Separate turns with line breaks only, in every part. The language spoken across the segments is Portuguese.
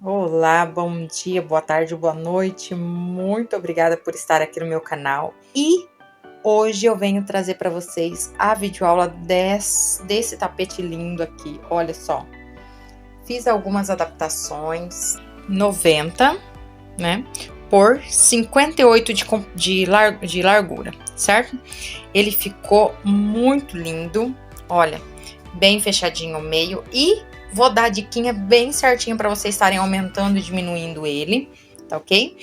Olá, bom dia, boa tarde, boa noite. Muito obrigada por estar aqui no meu canal. E hoje eu venho trazer para vocês a videoaula desse tapete lindo aqui. Olha só, fiz algumas adaptações 90, né, por 58 de largura, certo? Ele ficou muito lindo, olha, bem fechadinho o meio e vou dar a diquinha bem certinho para vocês estarem aumentando e diminuindo ele, tá ok?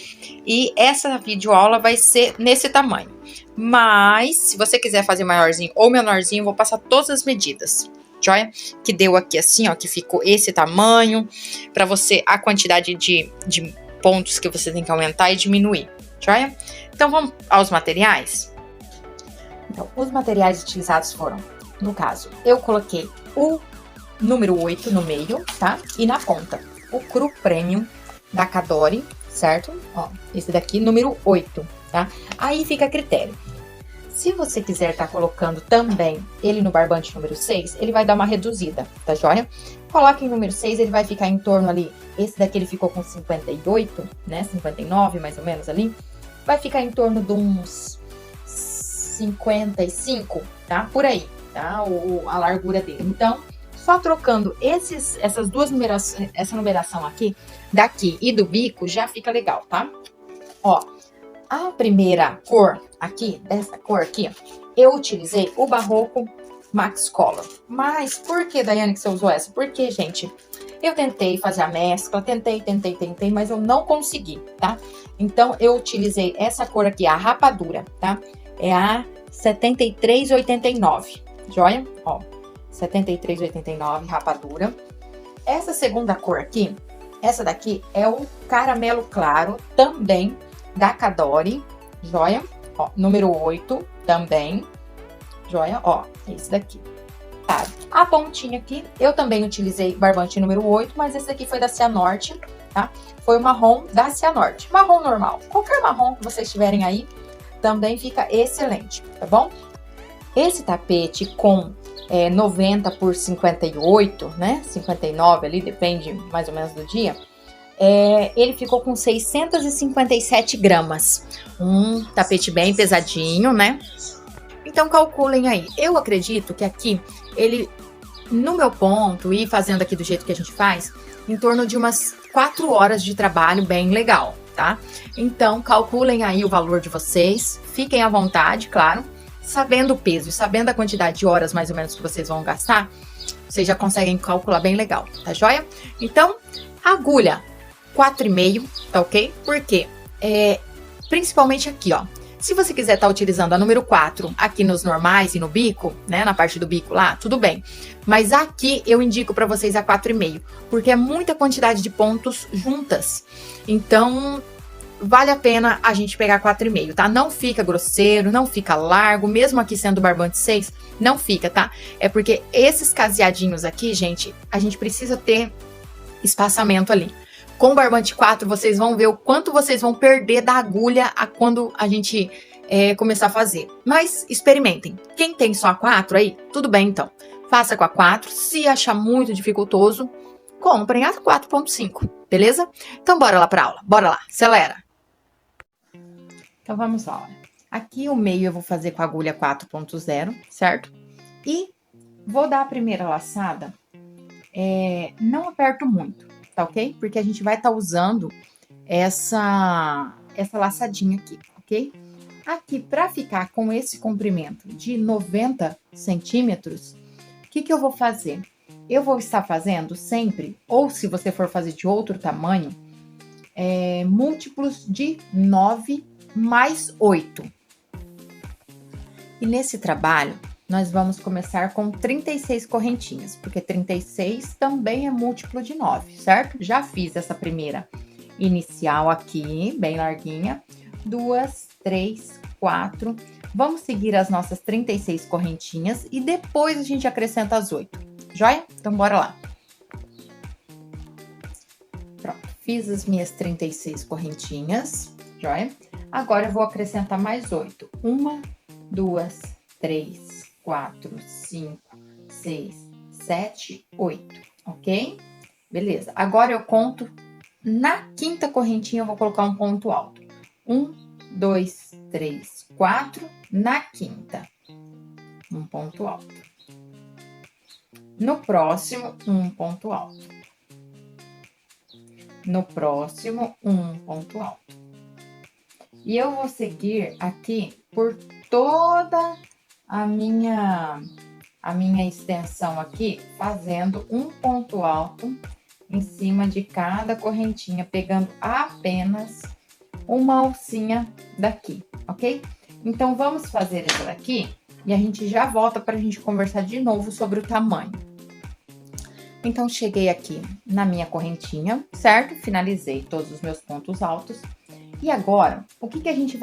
E essa videoaula vai ser nesse tamanho. Mas, se você quiser fazer maiorzinho ou menorzinho, eu vou passar todas as medidas, joia? Que deu aqui assim, ó, que ficou esse tamanho, para você, a quantidade de pontos que você tem que aumentar e diminuir, joia? Então, vamos aos materiais? Então, os materiais utilizados foram, no caso, eu coloquei o número 8 no meio, tá? E na ponta, o Cru Premium da Cadore, certo? Ó, esse daqui, número 8, tá? Aí fica a critério. Se você quiser tá colocando também ele no barbante número 6, ele vai dar uma reduzida, tá joia? Coloque em número 6, ele vai ficar em torno ali, esse daqui ele ficou com 58, né? 59, mais ou menos ali. Vai ficar em torno de uns 55, tá? Por aí, tá? A largura dele. Então, só trocando essas duas numerações, essa numeração aqui, daqui e do bico, já fica legal, tá? Ó, a primeira cor aqui, dessa cor aqui, eu utilizei o Barroco Max Color. Mas por que, Daiane, que você usou essa? Porque, gente, eu tentei fazer a mescla, tentei, mas eu não consegui, tá? Então, eu utilizei essa cor aqui, a rapadura, tá? É a 7389, joia? Ó, 7389, rapadura. Essa segunda cor aqui, essa daqui é o caramelo claro, também da Cadore, joia? Ó, número 8, também, joia? Ó, esse daqui. Tá. A pontinha aqui, eu também utilizei barbante número 8, mas esse daqui foi da Cianorte, tá? Foi o marrom da Cianorte. Marrom normal. Qualquer marrom que vocês tiverem aí, também fica excelente, tá bom? Esse tapete com 90 por 58, né? 59 ali, depende mais ou menos do dia. Ele ficou com 657 gramas. Um tapete bem pesadinho, né? Então, calculem aí. Eu acredito que aqui, ele, no meu ponto, e fazendo aqui do jeito que a gente faz, em torno de umas 4 horas de trabalho bem legal, tá? Então, calculem aí o valor de vocês. Fiquem à vontade, claro. Sabendo o peso e sabendo a quantidade de horas mais ou menos que vocês vão gastar, vocês já conseguem calcular bem legal, tá joia? Então, agulha 4,5, tá ok? Por quê? Principalmente aqui, ó. Se você quiser estar utilizando a número 4 aqui nos normais e no bico, né, na parte do bico lá, tudo bem. Mas aqui eu indico para vocês a 4,5, porque é muita quantidade de pontos juntas. Então, vale a pena a gente pegar 4,5, tá? Não fica grosseiro, não fica largo, mesmo aqui sendo barbante 6, não fica, tá? É porque esses caseadinhos aqui, gente, a gente precisa ter espaçamento ali. Com o barbante 4, vocês vão ver o quanto vocês vão perder da agulha quando a gente começar a fazer. Mas experimentem. Quem tem só a 4 aí, tudo bem então. Faça com a 4. Se achar muito dificultoso, comprem a 4,5, beleza? Então bora lá pra aula. Bora lá, acelera. Então vamos lá. Aqui o meio eu vou fazer com a agulha 4,0, certo? E vou dar a primeira laçada. Não aperto muito, tá ok? Porque a gente vai estar usando essa laçadinha aqui, ok? Aqui, para ficar com esse comprimento de 90 centímetros, o que eu vou fazer? Eu vou estar fazendo sempre, ou se você for fazer de outro tamanho, múltiplos de 9 mais 8. E nesse trabalho, nós vamos começar com 36 correntinhas, porque 36 também é múltiplo de 9, certo? Já fiz essa primeira inicial aqui, bem larguinha. 2, 3, 4. Vamos seguir as nossas 36 correntinhas e depois a gente acrescenta as 8, joia? Então, bora lá. Pronto, fiz as minhas 36 correntinhas, joia? Agora eu vou acrescentar mais 8. 1, 2, 3, 4, 5, 6, 7, 8, ok? Beleza, agora eu conto Na quinta correntinha, eu vou colocar um ponto alto. 1, 2, 3, 4. Na quinta, um ponto alto. No próximo, um ponto alto. No próximo, um ponto alto. E eu vou seguir aqui por toda a minha extensão aqui, fazendo um ponto alto em cima de cada correntinha, pegando apenas uma alcinha daqui, ok? Então, vamos fazer isso daqui e a gente já volta para a gente conversar de novo sobre o tamanho. Então, cheguei aqui na minha correntinha, certo? Finalizei todos os meus pontos altos. E agora, o que a gente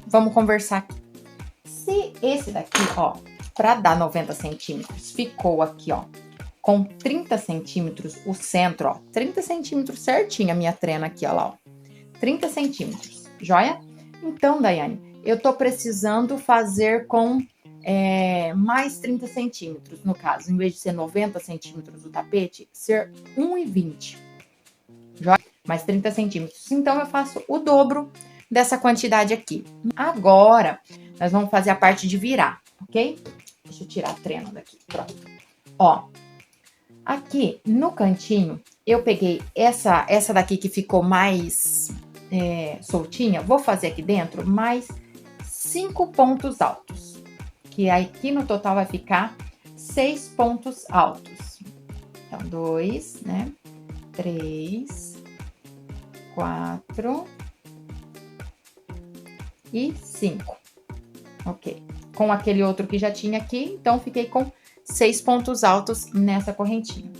vamos conversar aqui? Se esse daqui, ó, para dar 90 centímetros, ficou aqui, ó, com 30 centímetros, o centro, ó, 30 centímetros certinho a minha trena aqui, ó lá, ó, 30 centímetros, joia? Então, Daiane, eu tô precisando fazer com mais 30 centímetros, no caso, em vez de ser 90 centímetros o tapete, ser 1,20, joia? Mais 30 centímetros. Então, eu faço o dobro dessa quantidade aqui. Agora, nós vamos fazer a parte de virar, ok? Deixa eu tirar a trena daqui, pronto. Ó, aqui no cantinho, eu peguei essa daqui que ficou mais soltinha. Vou fazer aqui dentro mais 5 pontos altos. Que aqui no total vai ficar 6 pontos altos. Então, 2, né? 3, 4 e 5. Ok. Com aquele outro que já tinha aqui, então fiquei com 6 pontos altos nessa correntinha.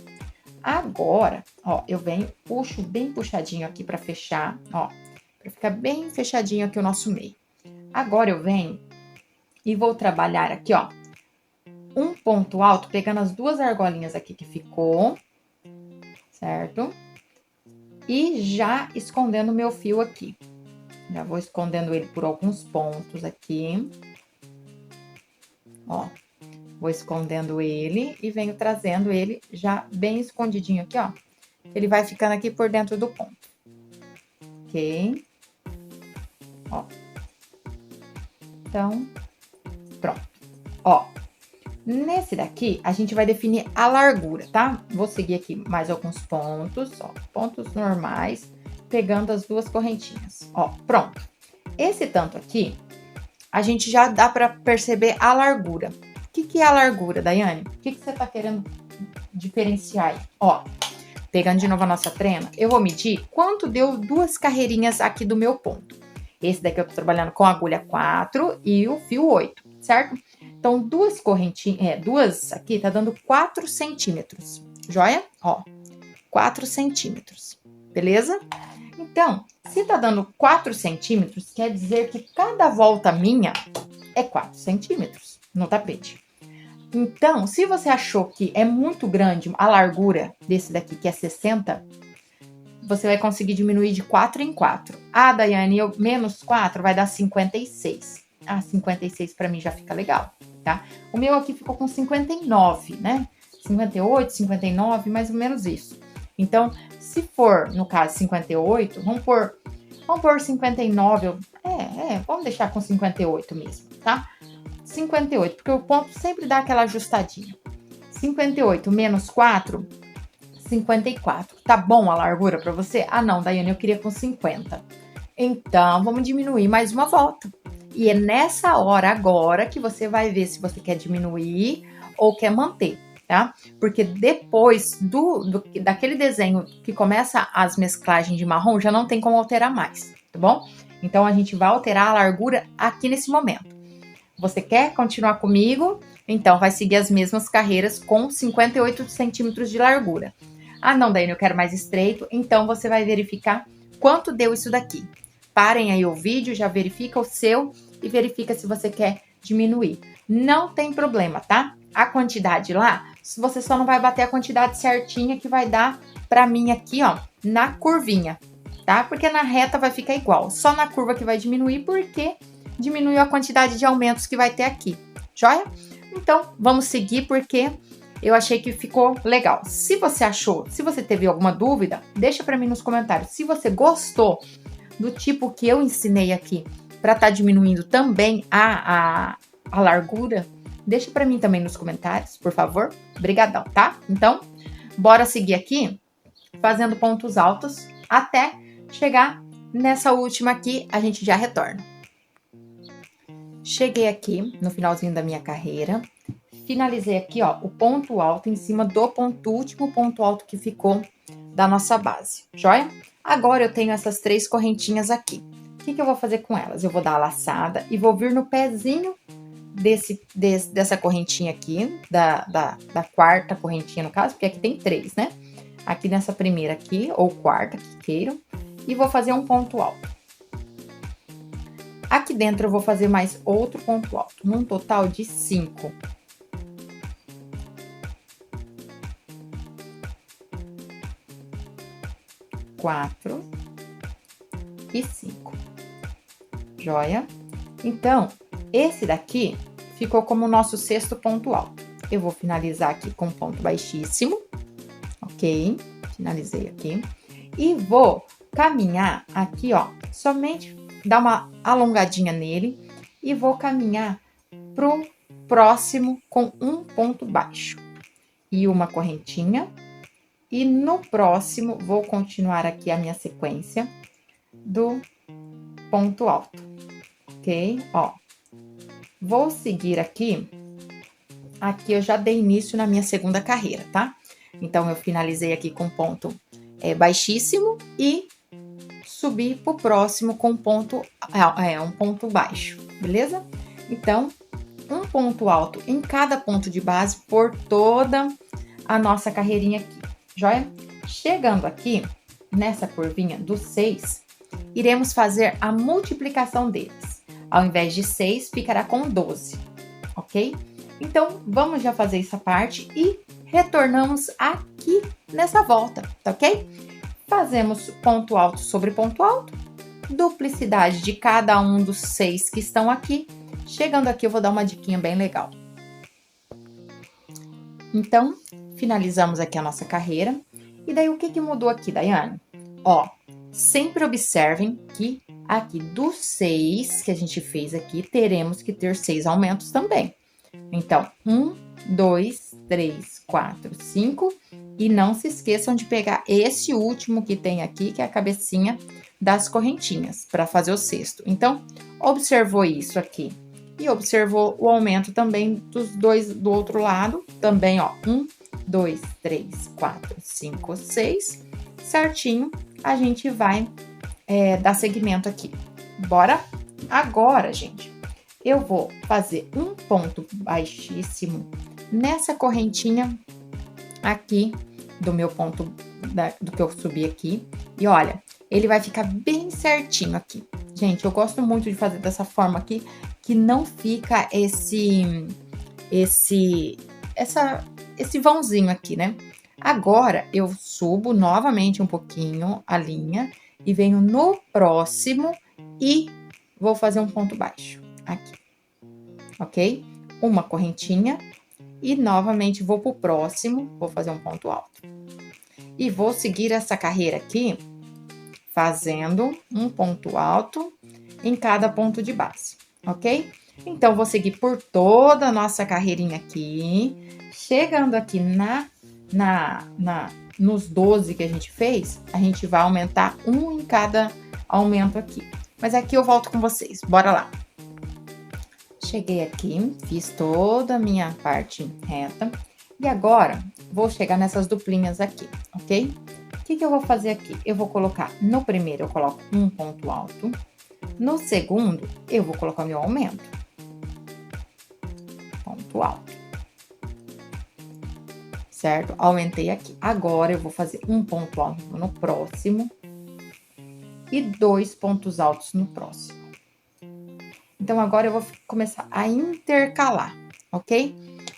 Agora, ó, eu venho, puxo bem puxadinho aqui pra fechar, ó, pra ficar bem fechadinho aqui o nosso meio. Agora eu venho e vou trabalhar aqui, ó, um ponto alto, pegando as duas argolinhas aqui que ficou, certo? E já escondendo o meu fio aqui. Já vou escondendo ele por alguns pontos aqui. Ó, vou escondendo ele e venho trazendo ele já bem escondidinho aqui, ó. Ele vai ficando aqui por dentro do ponto. Ok? Ó. Então, pronto. Ó, nesse daqui, a gente vai definir a largura, tá? Vou seguir aqui mais alguns pontos, ó. Pontos normais, pegando as duas correntinhas. Ó, pronto. Esse tanto aqui, a gente já dá pra perceber a largura. O que é a largura, Daiane? O que você tá querendo diferenciar aí? Ó, pegando de novo a nossa trena, eu vou medir quanto deu duas carreirinhas aqui do meu ponto. Esse daqui eu tô trabalhando com a agulha 4 e o fio 8, certo? Então, duas correntinhas, duas aqui tá dando 4 centímetros, joia? Ó, 4 centímetros, beleza? Então, se tá dando 4 centímetros, quer dizer que cada volta minha é 4 centímetros no tapete. Então, se você achou que é muito grande a largura desse daqui, que é 60, você vai conseguir diminuir de 4 em 4. Ah, Daiane, menos 4 vai dar 56. Ah, 56 pra mim já fica legal, tá? O meu aqui ficou com 59, né? 58, 59, mais ou menos isso. Então, se for, no caso, 58, vamos pôr 59, vamos deixar com 58 mesmo, tá? 58, porque o ponto sempre dá aquela ajustadinha. 58 menos 4, 54. Tá bom a largura pra você? Ah, não, Daiane, eu queria com 50. Então, vamos diminuir mais uma volta. E é nessa hora agora que você vai ver se você quer diminuir ou quer manter, tá? Porque depois daquele desenho que começa as mesclagens de marrom, já não tem como alterar mais, tá bom? Então, a gente vai alterar a largura aqui nesse momento. Você quer continuar comigo? Então, vai seguir as mesmas carreiras com 58 centímetros de largura. Ah, não, Daiane, eu quero mais estreito. Então, você vai verificar quanto deu isso daqui. Parem aí o vídeo, já verifica o seu e verifica se você quer diminuir. Não tem problema, tá? A quantidade lá, você só não vai bater a quantidade certinha que vai dar pra mim aqui, ó, na curvinha, tá? Porque na reta vai ficar igual. Só na curva que vai diminuir, porque diminuiu a quantidade de aumentos que vai ter aqui, joia? Então, vamos seguir porque eu achei que ficou legal. Se você achou, se você teve alguma dúvida, deixa pra mim nos comentários. Se você gostou do tipo que eu ensinei aqui, pra tá diminuindo também a largura, deixa pra mim também nos comentários, por favor. Obrigadão, tá? Então, bora seguir aqui, fazendo pontos altos, até chegar nessa última aqui, a gente já retorna. Cheguei aqui no finalzinho da minha carreira, finalizei aqui, ó, o ponto alto em cima do último ponto alto que ficou da nossa base, joia? Agora eu tenho essas 3 correntinhas aqui. O que eu vou fazer com elas? Eu vou dar a laçada e vou vir no pezinho dessa correntinha aqui, da quarta correntinha no caso, porque aqui tem 3, né? Aqui nessa primeira aqui, ou quarta, que queiram, e vou fazer um ponto alto. Aqui dentro eu vou fazer mais outro ponto alto, num total de 5. Quatro e 5. Joia? Então, esse daqui ficou como o nosso 6º ponto alto. Eu vou finalizar aqui com ponto baixíssimo, ok? Finalizei aqui. E vou caminhar aqui, ó, somente dar uma alongadinha nele e vou caminhar pro próximo com um ponto baixo e uma correntinha. E no próximo, vou continuar aqui a minha sequência do ponto alto, ok? Ó, vou seguir aqui. Aqui eu já dei início na minha segunda carreira, tá? Então, eu finalizei aqui com ponto baixíssimo e subi pro próximo com ponto, um ponto baixo, beleza? Então, um ponto alto em cada ponto de base por toda a nossa carreirinha aqui, joia? Chegando aqui, nessa curvinha do 6, iremos fazer a multiplicação deles. Ao invés de 6, ficará com 12, ok? Então, vamos já fazer essa parte e retornamos aqui nessa volta, tá ok? Fazemos ponto alto sobre ponto alto, duplicidade de cada um dos 6 que estão aqui. Chegando aqui, eu vou dar uma diquinha bem legal. Então, finalizamos aqui a nossa carreira. E daí, o que mudou aqui, Daiane? Ó, sempre observem que aqui dos 6 que a gente fez aqui, teremos que ter 6 aumentos também. Então, 1, 2, 3, 4, 5. E não se esqueçam de pegar esse último que tem aqui, que é a cabecinha das correntinhas, para fazer o 6º. Então, observou isso aqui. E observou o aumento também dos dois do outro lado. Também, ó, 1, 2, 3, 4, 5, 6. Certinho, a gente vai dar seguimento aqui. Bora? Agora, gente, eu vou fazer um ponto baixíssimo nessa correntinha aqui do meu ponto, do que eu subi aqui. E olha, ele vai ficar bem certinho aqui. Gente, eu gosto muito de fazer dessa forma aqui, que não fica esse vãozinho aqui, né? Agora, eu subo novamente um pouquinho a linha e venho no próximo e vou fazer um ponto baixo aqui, ok? Uma correntinha e novamente vou pro próximo, vou fazer um ponto alto. E vou seguir essa carreira aqui, fazendo um ponto alto em cada ponto de base, ok? Então, vou seguir por toda a nossa carreirinha aqui, chegando aqui nos 12 que a gente fez, a gente vai aumentar um em cada aumento aqui. Mas aqui eu volto com vocês, bora lá. Cheguei aqui, fiz toda a minha parte reta. E agora, vou chegar nessas duplinhas aqui, ok? O que eu vou fazer aqui? Eu vou colocar, no primeiro, eu coloco um ponto alto. No segundo, eu vou colocar meu aumento. Ponto alto. Certo? Aumentei aqui. Agora, eu vou fazer um ponto alto no próximo. E 2 pontos altos no próximo. Então, agora eu vou começar a intercalar, ok?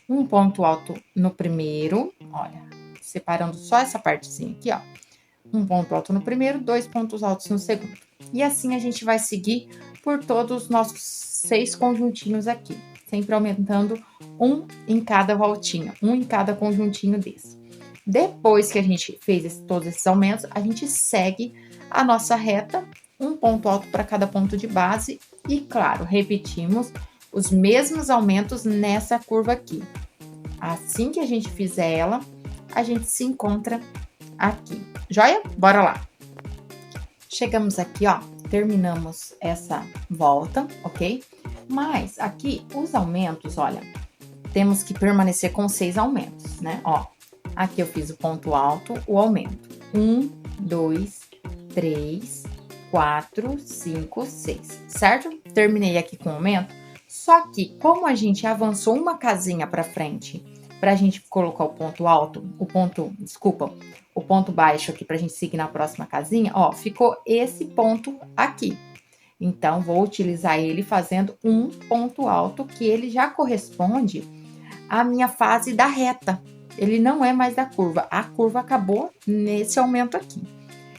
Um ponto alto no primeiro, olha, separando só essa partezinha aqui, ó. Um ponto alto no primeiro, 2 pontos altos no segundo. E assim a gente vai seguir por todos os nossos 6 conjuntinhos aqui, sempre aumentando um em cada voltinha, um em cada conjuntinho desse. Depois que a gente fez todos esses aumentos, a gente segue a nossa reta, um ponto alto para cada ponto de base e, claro, repetimos os mesmos aumentos nessa curva aqui. Assim que a gente fizer ela, a gente se encontra aqui. Joia? Bora lá! Chegamos aqui, ó, terminamos essa volta, ok? Mas aqui, os aumentos, olha, temos que permanecer com 6 aumentos, né? Ó, aqui eu fiz o ponto alto, o aumento. 1, 2, 3, 4, 5, 6, certo? Terminei aqui com o aumento. Só que, como a gente avançou uma casinha para frente, pra gente colocar o ponto alto, o ponto baixo aqui pra gente seguir na próxima casinha, ó, ficou esse ponto aqui. Então, vou utilizar ele fazendo um ponto alto, que ele já corresponde à minha fase da reta. Ele não é mais da curva, a curva acabou nesse aumento aqui.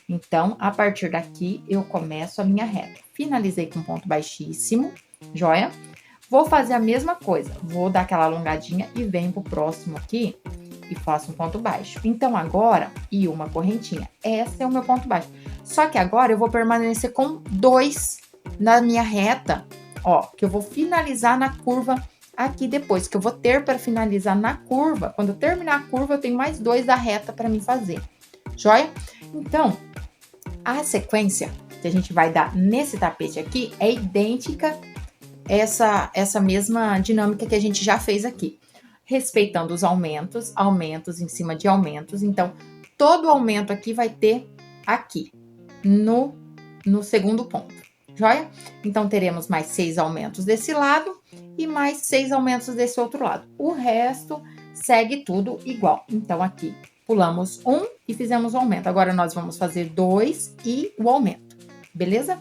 Então, a partir daqui, eu começo a minha reta. Finalizei com ponto baixíssimo, joia? Vou fazer a mesma coisa, vou dar aquela alongadinha e venho pro próximo aqui e faço um ponto baixo. Então, agora, e uma correntinha, esse é o meu ponto baixo. Só que agora eu vou permanecer com 2 na minha reta, ó, que eu vou finalizar na curva aqui depois, que eu vou ter para finalizar na curva. Quando eu terminar a curva, eu tenho mais 2 da reta para mim fazer, joia? Então, a sequência que a gente vai dar nesse tapete aqui é idêntica essa mesma dinâmica que a gente já fez aqui, respeitando os aumentos, aumentos em cima de aumentos. Então, todo aumento aqui vai ter aqui, no segundo ponto, joia? Então, teremos mais 6 aumentos desse lado e mais 6 aumentos desse outro lado. O resto segue tudo igual. Então, aqui, pulamos 1 e fizemos o aumento. Agora, nós vamos fazer 2 e o aumento, beleza?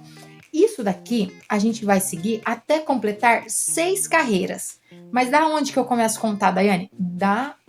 Isso daqui, a gente vai seguir até completar 6 carreiras. Mas da onde que eu começo a contar, Daiane?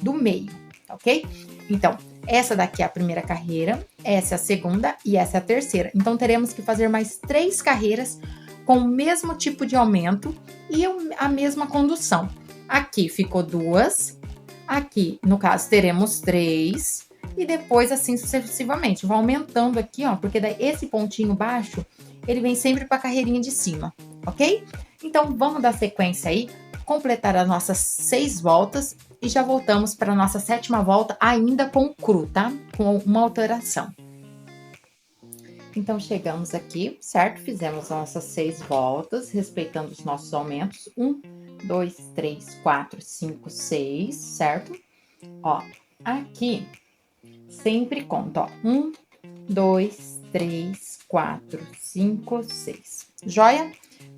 Do meio, ok? Então, essa daqui é a primeira carreira, essa é a segunda e essa é a terceira. Então, teremos que fazer mais 3 carreiras com o mesmo tipo de aumento e a mesma condução. Aqui ficou 2, aqui, no caso, teremos 3 e depois assim sucessivamente. Vai aumentando aqui, ó, porque daí esse pontinho baixo, ele vem sempre para a carreirinha de cima, ok? Então, vamos dar sequência aí, completar as nossas 6 voltas e já voltamos para a nossa 7ª volta, ainda com cru, tá? Com uma alteração. Então, chegamos aqui, certo? Fizemos as nossas 6 voltas, respeitando os nossos aumentos. 1, 2, 3, 4, 5, 6, certo? Ó, aqui, sempre conta, ó. 1, 2, 3, 4, 5, 6. Joia?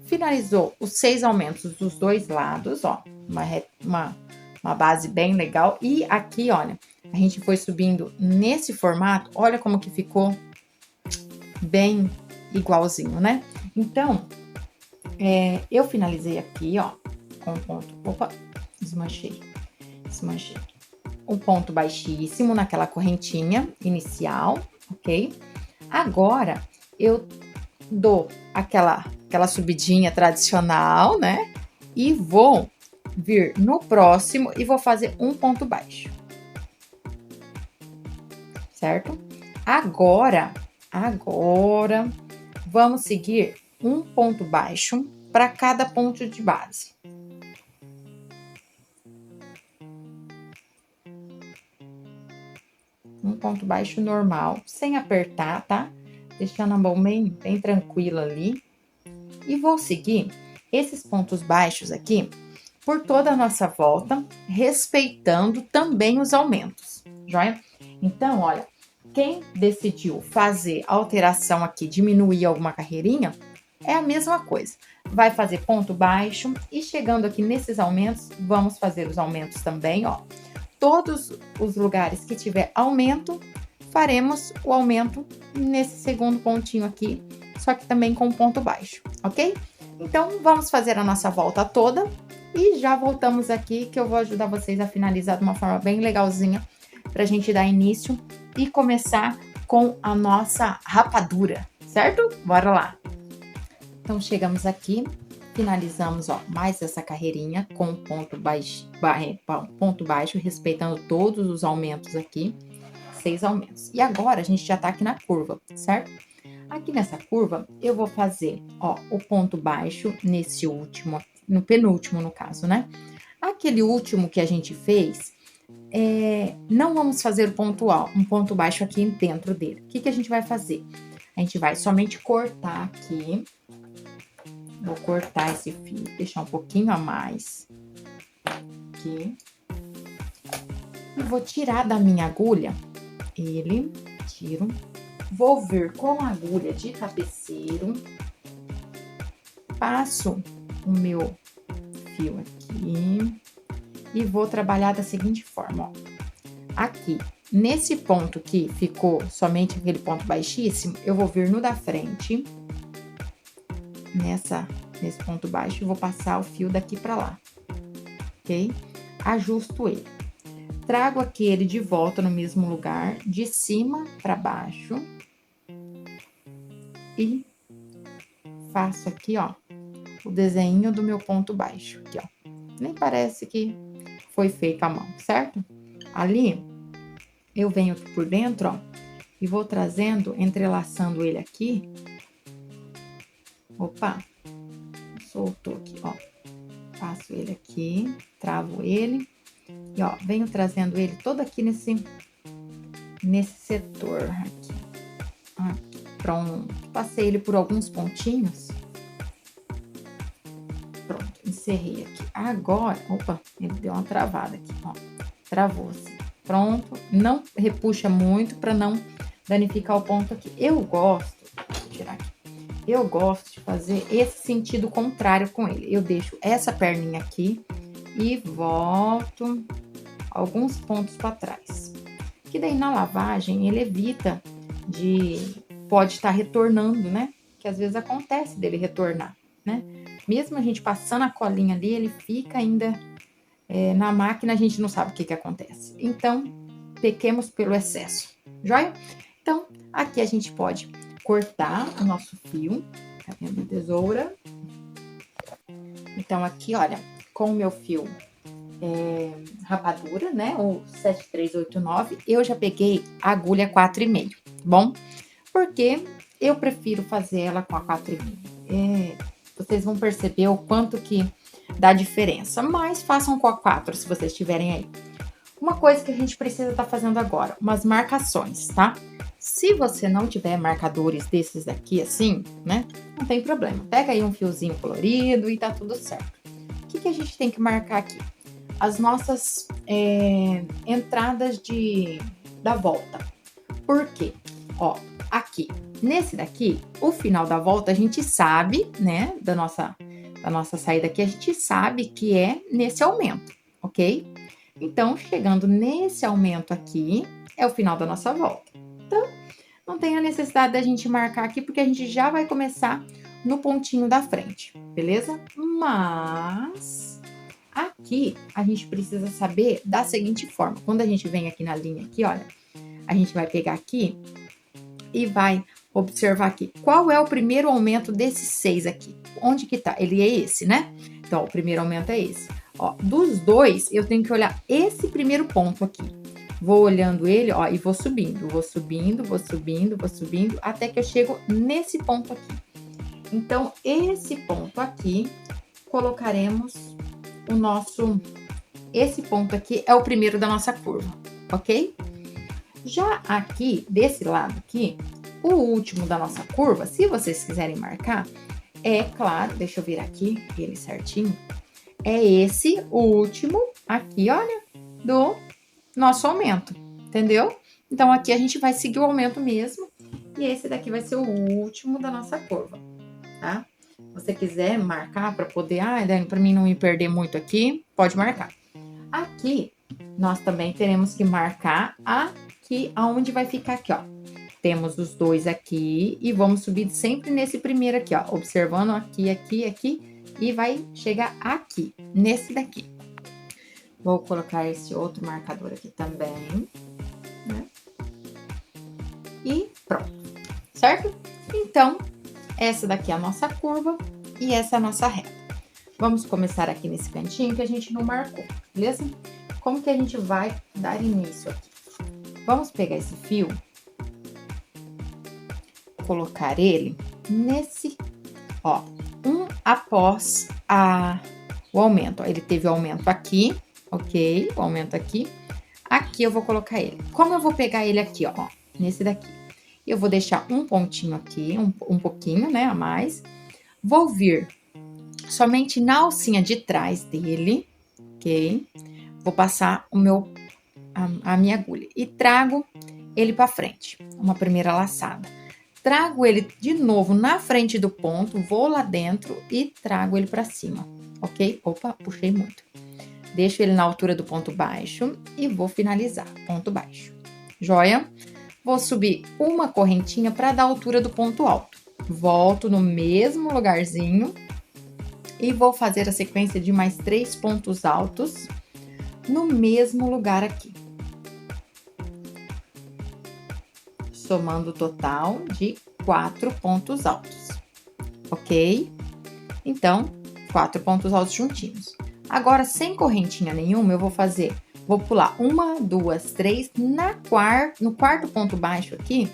Finalizou os 6 aumentos dos 2 lados, ó. Uma base bem legal. E aqui, olha, a gente foi subindo nesse formato. Olha como que ficou bem igualzinho, né? Então, eu finalizei aqui, ó, com ponto... Opa, desmanchei. Um ponto baixíssimo naquela correntinha inicial, ok? Agora, eu dou aquela subidinha tradicional, né? E vou vir no próximo e vou fazer um ponto baixo. Certo? Agora, vamos seguir um ponto baixo para cada ponto de base. Um ponto baixo normal, sem apertar, tá? Deixando a mão bem tranquila ali. E vou seguir esses pontos baixos aqui por toda a nossa volta, respeitando também os aumentos, joia? Então, olha, quem decidiu fazer alteração aqui, diminuir alguma carreirinha, é a mesma coisa. Vai fazer ponto baixo e chegando aqui nesses aumentos, vamos fazer os aumentos também, ó. Todos os lugares que tiver aumento, faremos o aumento nesse segundo pontinho aqui, só que também com ponto baixo, ok? Então, vamos fazer a nossa volta toda e já voltamos aqui, que eu vou ajudar vocês a finalizar de uma forma bem legalzinha, pra gente dar início e começar com a nossa rapadura, certo? Bora lá! Então, chegamos aqui, finalizamos, ó, mais essa carreirinha com ponto baixo, respeitando todos os aumentos aqui, 6 aumentos. E agora, a gente já tá aqui na curva, certo? Aqui nessa curva, eu vou fazer, ó, o ponto baixo nesse último, no penúltimo, no caso, né? Aquele último que a gente fez, não vamos fazer um ponto baixo aqui dentro dele. O que a gente vai fazer? A gente vai somente cortar aqui. Vou cortar esse fio, deixar um pouquinho a mais aqui. E vou tirar da minha agulha ele, tiro. Vou vir com a agulha de tapeceiro. Passo o meu fio aqui. E vou trabalhar da seguinte forma, ó. Aqui, nesse ponto que ficou somente aquele ponto baixíssimo, eu vou vir no da frente, nesse ponto baixo, e vou passar o fio daqui pra lá, ok? Ajusto ele. Trago aqui ele de volta no mesmo lugar, de cima pra baixo. E faço aqui, ó, o desenho do meu ponto baixo, aqui, ó. Nem parece que foi feito à mão, certo? Ali, eu venho aqui por dentro, ó, e vou trazendo, entrelaçando ele aqui. Opa, soltou aqui, ó. Passo ele aqui, travo ele. E, ó, venho trazendo ele todo aqui nesse setor aqui. Aqui, pronto. Passei ele por alguns pontinhos. Pronto, encerrei aqui. Agora, opa, ele deu uma travada aqui, ó. Travou-se. Pronto. Não repuxa muito para não danificar o ponto aqui. Eu gosto, vou tirar aqui. Eu gosto de fazer esse sentido contrário com ele. Eu deixo essa perninha aqui e volto alguns pontos para trás. Que daí na lavagem ele evita pode estar retornando, né? Que às vezes acontece dele retornar, né? Mesmo a gente passando a colinha ali, ele fica ainda na máquina, a gente não sabe o que acontece. Então, pequemos pelo excesso, joia? Então, aqui a gente pode cortar o nosso fio. Cadê a minha tesoura? Então, aqui, olha, com o meu fio rapadura, né? O 7389, eu já peguei a agulha 4,5, bom? Porque eu prefiro fazer ela com a 4,5. Vocês vão perceber o quanto que dá diferença, mas façam com a 4 se vocês tiverem aí. Uma coisa que a gente precisa estar fazendo agora, umas marcações, tá? Se você não tiver marcadores desses daqui assim, né? Não tem problema. Pega aí um fiozinho colorido e tá tudo certo. O que a gente tem que marcar aqui? As nossas entradas da volta. Por quê? Ó, aqui, nesse daqui, o final da volta a gente sabe, né? Da nossa saída aqui, a gente sabe que é nesse aumento, ok? Então, chegando nesse aumento aqui, é o final da nossa volta. Então, não tem a necessidade da gente marcar aqui, porque a gente já vai começar no pontinho da frente, beleza? Mas, aqui, a gente precisa saber da seguinte forma. Quando a gente vem aqui na linha aqui, olha, a gente vai pegar aqui e vai observar aqui. Qual é o primeiro aumento desses 6 aqui? Onde que tá? Ele é esse, né? Então, o primeiro aumento é esse. Ó, dos dois, eu tenho que olhar esse primeiro ponto aqui. Vou olhando ele, ó, e vou subindo, até que eu chego nesse ponto aqui. Então, esse ponto aqui, colocaremos esse ponto aqui é o primeiro da nossa curva, ok? Já aqui, desse lado aqui, o último da nossa curva, se vocês quiserem marcar, é claro, deixa eu virar aqui ele certinho, é esse o último aqui, olha, do nosso aumento, entendeu? Então, aqui a gente vai seguir o aumento mesmo, e esse daqui vai ser o último da nossa curva, tá? Se você quiser marcar para poder, Dani, para mim não me perder muito aqui, pode marcar. Aqui, nós também teremos que marcar aqui, aonde vai ficar aqui, ó. Temos os dois aqui e vamos subir sempre nesse primeiro aqui, ó. Observando aqui, e vai chegar aqui, nesse daqui. Vou colocar esse outro marcador aqui também, né? E pronto, certo? Então, essa daqui é a nossa curva e essa é a nossa reta. Vamos começar aqui nesse cantinho que a gente não marcou, beleza? Como que a gente vai dar início aqui? Vamos pegar esse fio, colocar ele nesse, ó, um após o aumento. Ó, ele teve o aumento aqui, ok? O aumento aqui. Aqui eu vou colocar ele. Como eu vou pegar ele aqui, ó, nesse daqui? Eu vou deixar um pontinho aqui, um pouquinho, né, a mais. Vou vir somente na alcinha de trás dele, ok? Vou passar a minha agulha e trago ele para frente, uma primeira laçada. Trago ele de novo na frente do ponto, vou lá dentro e trago ele para cima, ok? Opa, puxei muito. Deixo ele na altura do ponto baixo e vou finalizar, ponto baixo. Joia? Vou subir uma correntinha para dar a altura do ponto alto. Volto no mesmo lugarzinho e vou fazer a sequência de mais 3 pontos altos no mesmo lugar aqui. Somando o total de 4 pontos altos, ok? Então, 4 pontos altos juntinhos. Agora, sem correntinha nenhuma, eu vou pular 1, 2, 3, no quarto ponto baixo aqui,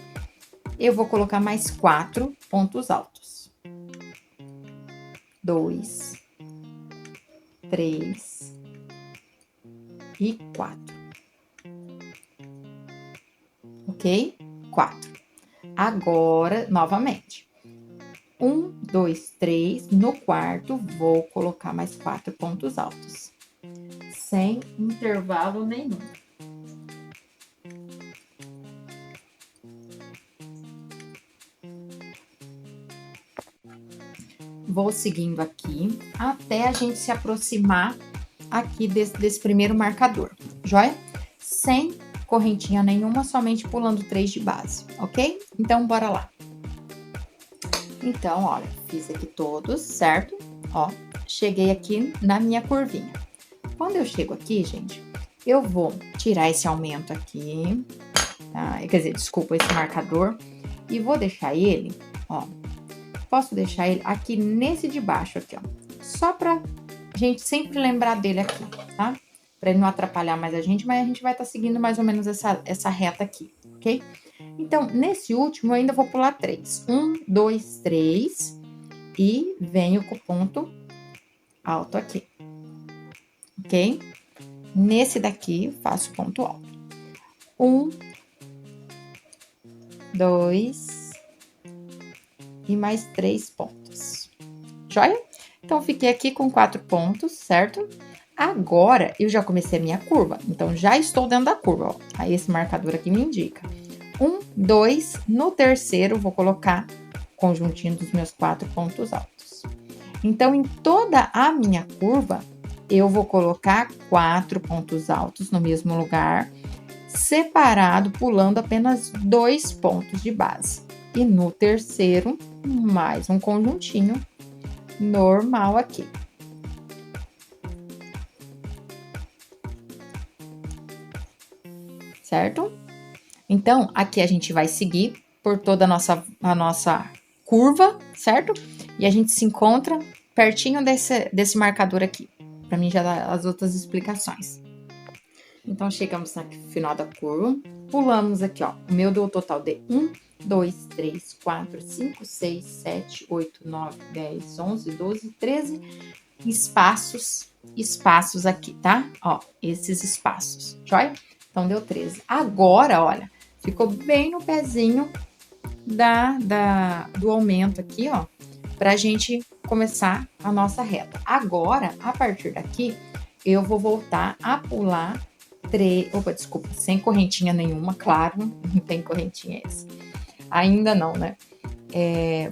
eu vou colocar mais 4 pontos altos. 2, 3 e 4. Ok? 4. Agora, novamente. 1, 2, 3. No quarto, vou colocar mais 4 pontos altos. Sem intervalo nenhum. Vou seguindo aqui até a gente se aproximar aqui desse primeiro marcador, joia? Sem correntinha nenhuma, somente pulando 3 de base, ok? Então, bora lá. Então, olha, fiz aqui todos, certo? Ó, cheguei aqui na minha curvinha. Quando eu chego aqui, gente, eu vou tirar esse aumento aqui, tá? Quer dizer, desculpa, esse marcador, e vou deixar ele, ó, posso deixar ele aqui nesse de baixo aqui, ó, só pra gente sempre lembrar dele aqui, tá? Pra ele não atrapalhar mais a gente, mas a gente vai estar seguindo mais ou menos essa reta aqui, ok? Então, nesse último, eu ainda vou pular 3. 1, 2, 3 e venho com o ponto alto aqui, ok? Nesse daqui, faço ponto alto. 1, 2 e mais 3 pontos, joia? Então, fiquei aqui com 4 pontos, certo? Agora, eu já comecei a minha curva, então já estou dentro da curva, ó. Aí, esse marcador aqui me indica. 1, 2, no terceiro, vou colocar conjuntinho dos meus 4 pontos altos. Então, em toda a minha curva, eu vou colocar 4 pontos altos no mesmo lugar, separado, pulando apenas 2 pontos de base. E no terceiro, mais um conjuntinho normal aqui. Certo? Então, aqui a gente vai seguir por toda a nossa curva, certo? E a gente se encontra pertinho desse marcador aqui, para mim já dar as outras explicações. Então, chegamos no final da curva, pulamos aqui, ó, o meu deu o total de 1, 2, 3, 4, 5, 6, 7, 8, 9, 10, 11, 12, 13 espaços aqui, tá? Ó, esses espaços, joia? Então, deu 13. Agora, olha, ficou bem no pezinho do aumento aqui, ó, pra gente começar a nossa reta. Agora, a partir daqui, eu vou voltar a pular 3... Opa, desculpa, sem correntinha nenhuma, claro, não tem correntinha esse. Ainda não, né?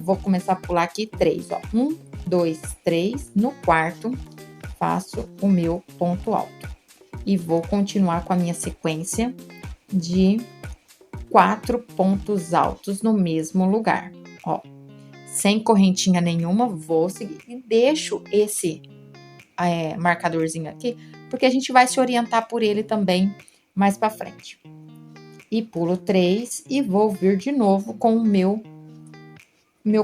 Vou começar a pular aqui 3, ó. 1, 2, 3. No quarto, faço o meu ponto alto. E vou continuar com a minha sequência de 4 pontos altos no mesmo lugar, ó. Sem correntinha nenhuma, vou seguir. E deixo esse marcadorzinho aqui, porque a gente vai se orientar por ele também mais pra frente. E pulo 3 e vou vir de novo com o meu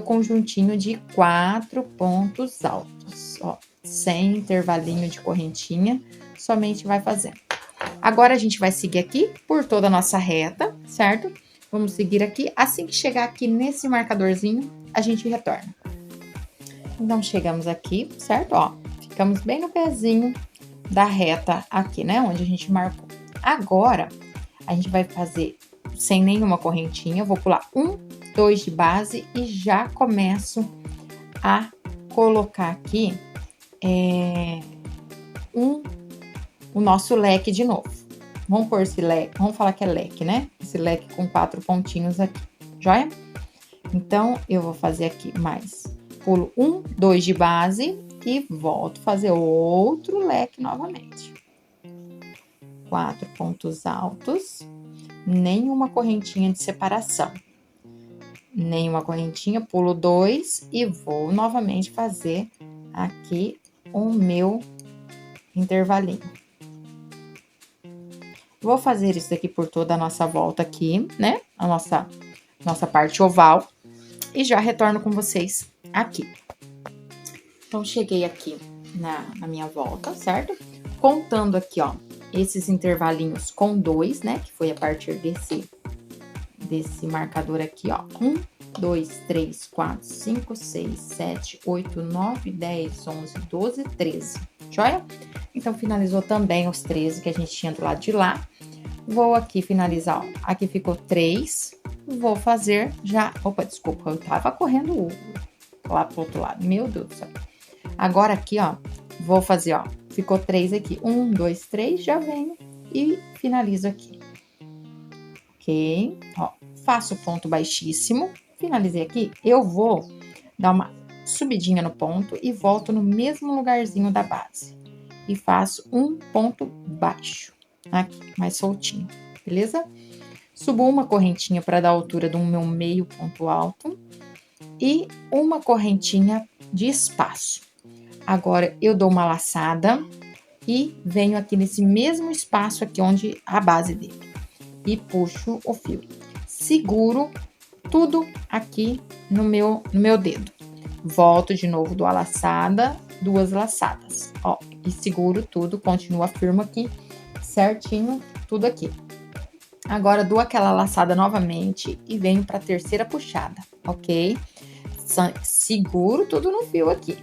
conjuntinho de 4 pontos altos, ó. sem intervalinho de correntinha, somente vai fazendo. Agora, a gente vai seguir aqui por toda a nossa reta, certo? Vamos seguir aqui. Assim que chegar aqui nesse marcadorzinho, a gente retorna. Então, chegamos aqui, certo? Ó, ficamos bem no pezinho da reta aqui, né? Onde a gente marcou. Agora, a gente vai fazer sem nenhuma correntinha. Eu vou pular 1, 2 de base e já começo a colocar aqui o nosso leque de novo. Vamos pôr esse leque, vamos falar que é leque, né? Esse leque com 4 pontinhos aqui, joia? Então, eu vou fazer aqui mais, pulo 1, 2 de base e volto a fazer outro leque novamente. 4 pontos altos, nenhuma correntinha de separação. Nenhuma correntinha, pulo 2 e vou novamente fazer aqui o meu intervalinho. Vou fazer isso aqui por toda a nossa volta aqui, né? A nossa parte oval. E já retorno com vocês aqui. Então, cheguei aqui na minha volta, certo? Contando aqui, ó, esses intervalinhos com 2, né? Que foi a partir desse marcador aqui, ó. 1, 2, 3, 4, 5, 6, 7, 8, 9, 10, 11, 12, 13. Joia? Então, finalizou também os 13 que a gente tinha do lado de lá. Vou aqui finalizar, ó. Aqui ficou 3. Vou fazer já... Opa, desculpa, eu tava correndo lá pro outro lado. Meu Deus do céu. Agora aqui, ó, vou fazer, ó. Ficou 3 aqui. 1, 2, 3, já venho e finalizo aqui. Ok? Ó, faço ponto baixíssimo. Finalizei aqui. Eu vou dar uma subidinha no ponto e volto no mesmo lugarzinho da base. E faço um ponto baixo. Aqui, mais soltinho, beleza? Subo uma correntinha para dar a altura do meu meio ponto alto. E uma correntinha de espaço. Agora, eu dou uma laçada e venho aqui nesse mesmo espaço aqui onde a base dele. E puxo o fio. Seguro tudo aqui no meu dedo. Volto de novo, dou a laçada, 2 laçadas, ó. E seguro tudo, continuo firme aqui, certinho, tudo aqui. Agora, dou aquela laçada novamente e venho para a terceira puxada, ok? Seguro tudo no fio aqui.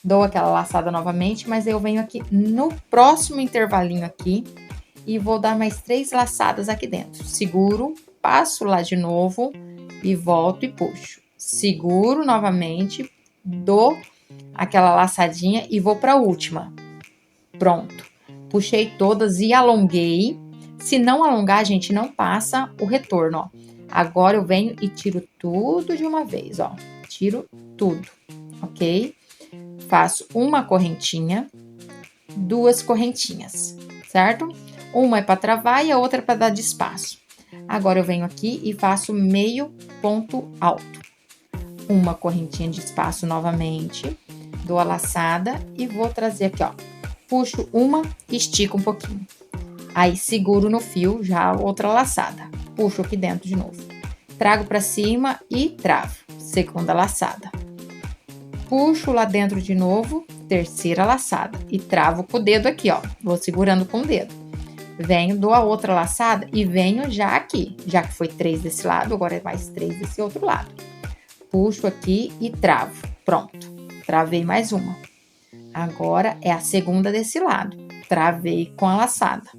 Dou aquela laçada novamente, mas eu venho aqui no próximo intervalinho aqui e vou dar mais 3 laçadas aqui dentro. Seguro, passo lá de novo e volto e puxo. Seguro novamente, dou aquela laçadinha e vou para a última. Pronto. Puxei todas e alonguei. Se não alongar, gente, não passa o retorno, ó. Agora eu venho e tiro tudo de uma vez, ó. Tiro tudo, ok? Faço uma correntinha, 2 correntinhas, certo? Uma é para travar e a outra é para dar de espaço. Agora eu venho aqui e faço meio ponto alto. Uma correntinha de espaço novamente, dou a laçada e vou trazer aqui, ó. Puxo uma, estico um pouquinho. Aí, seguro no fio, já outra laçada. Puxo aqui dentro de novo. Trago pra cima e travo. Segunda laçada. Puxo lá dentro de novo, terceira laçada. E travo com o dedo aqui, ó. Vou segurando com o dedo. Venho, dou a outra laçada e venho já aqui. Já que foi 3 desse lado, agora é mais 3 desse outro lado. Puxo aqui e travo. Pronto. Travei mais uma. Agora é a segunda desse lado. Travei com a laçada.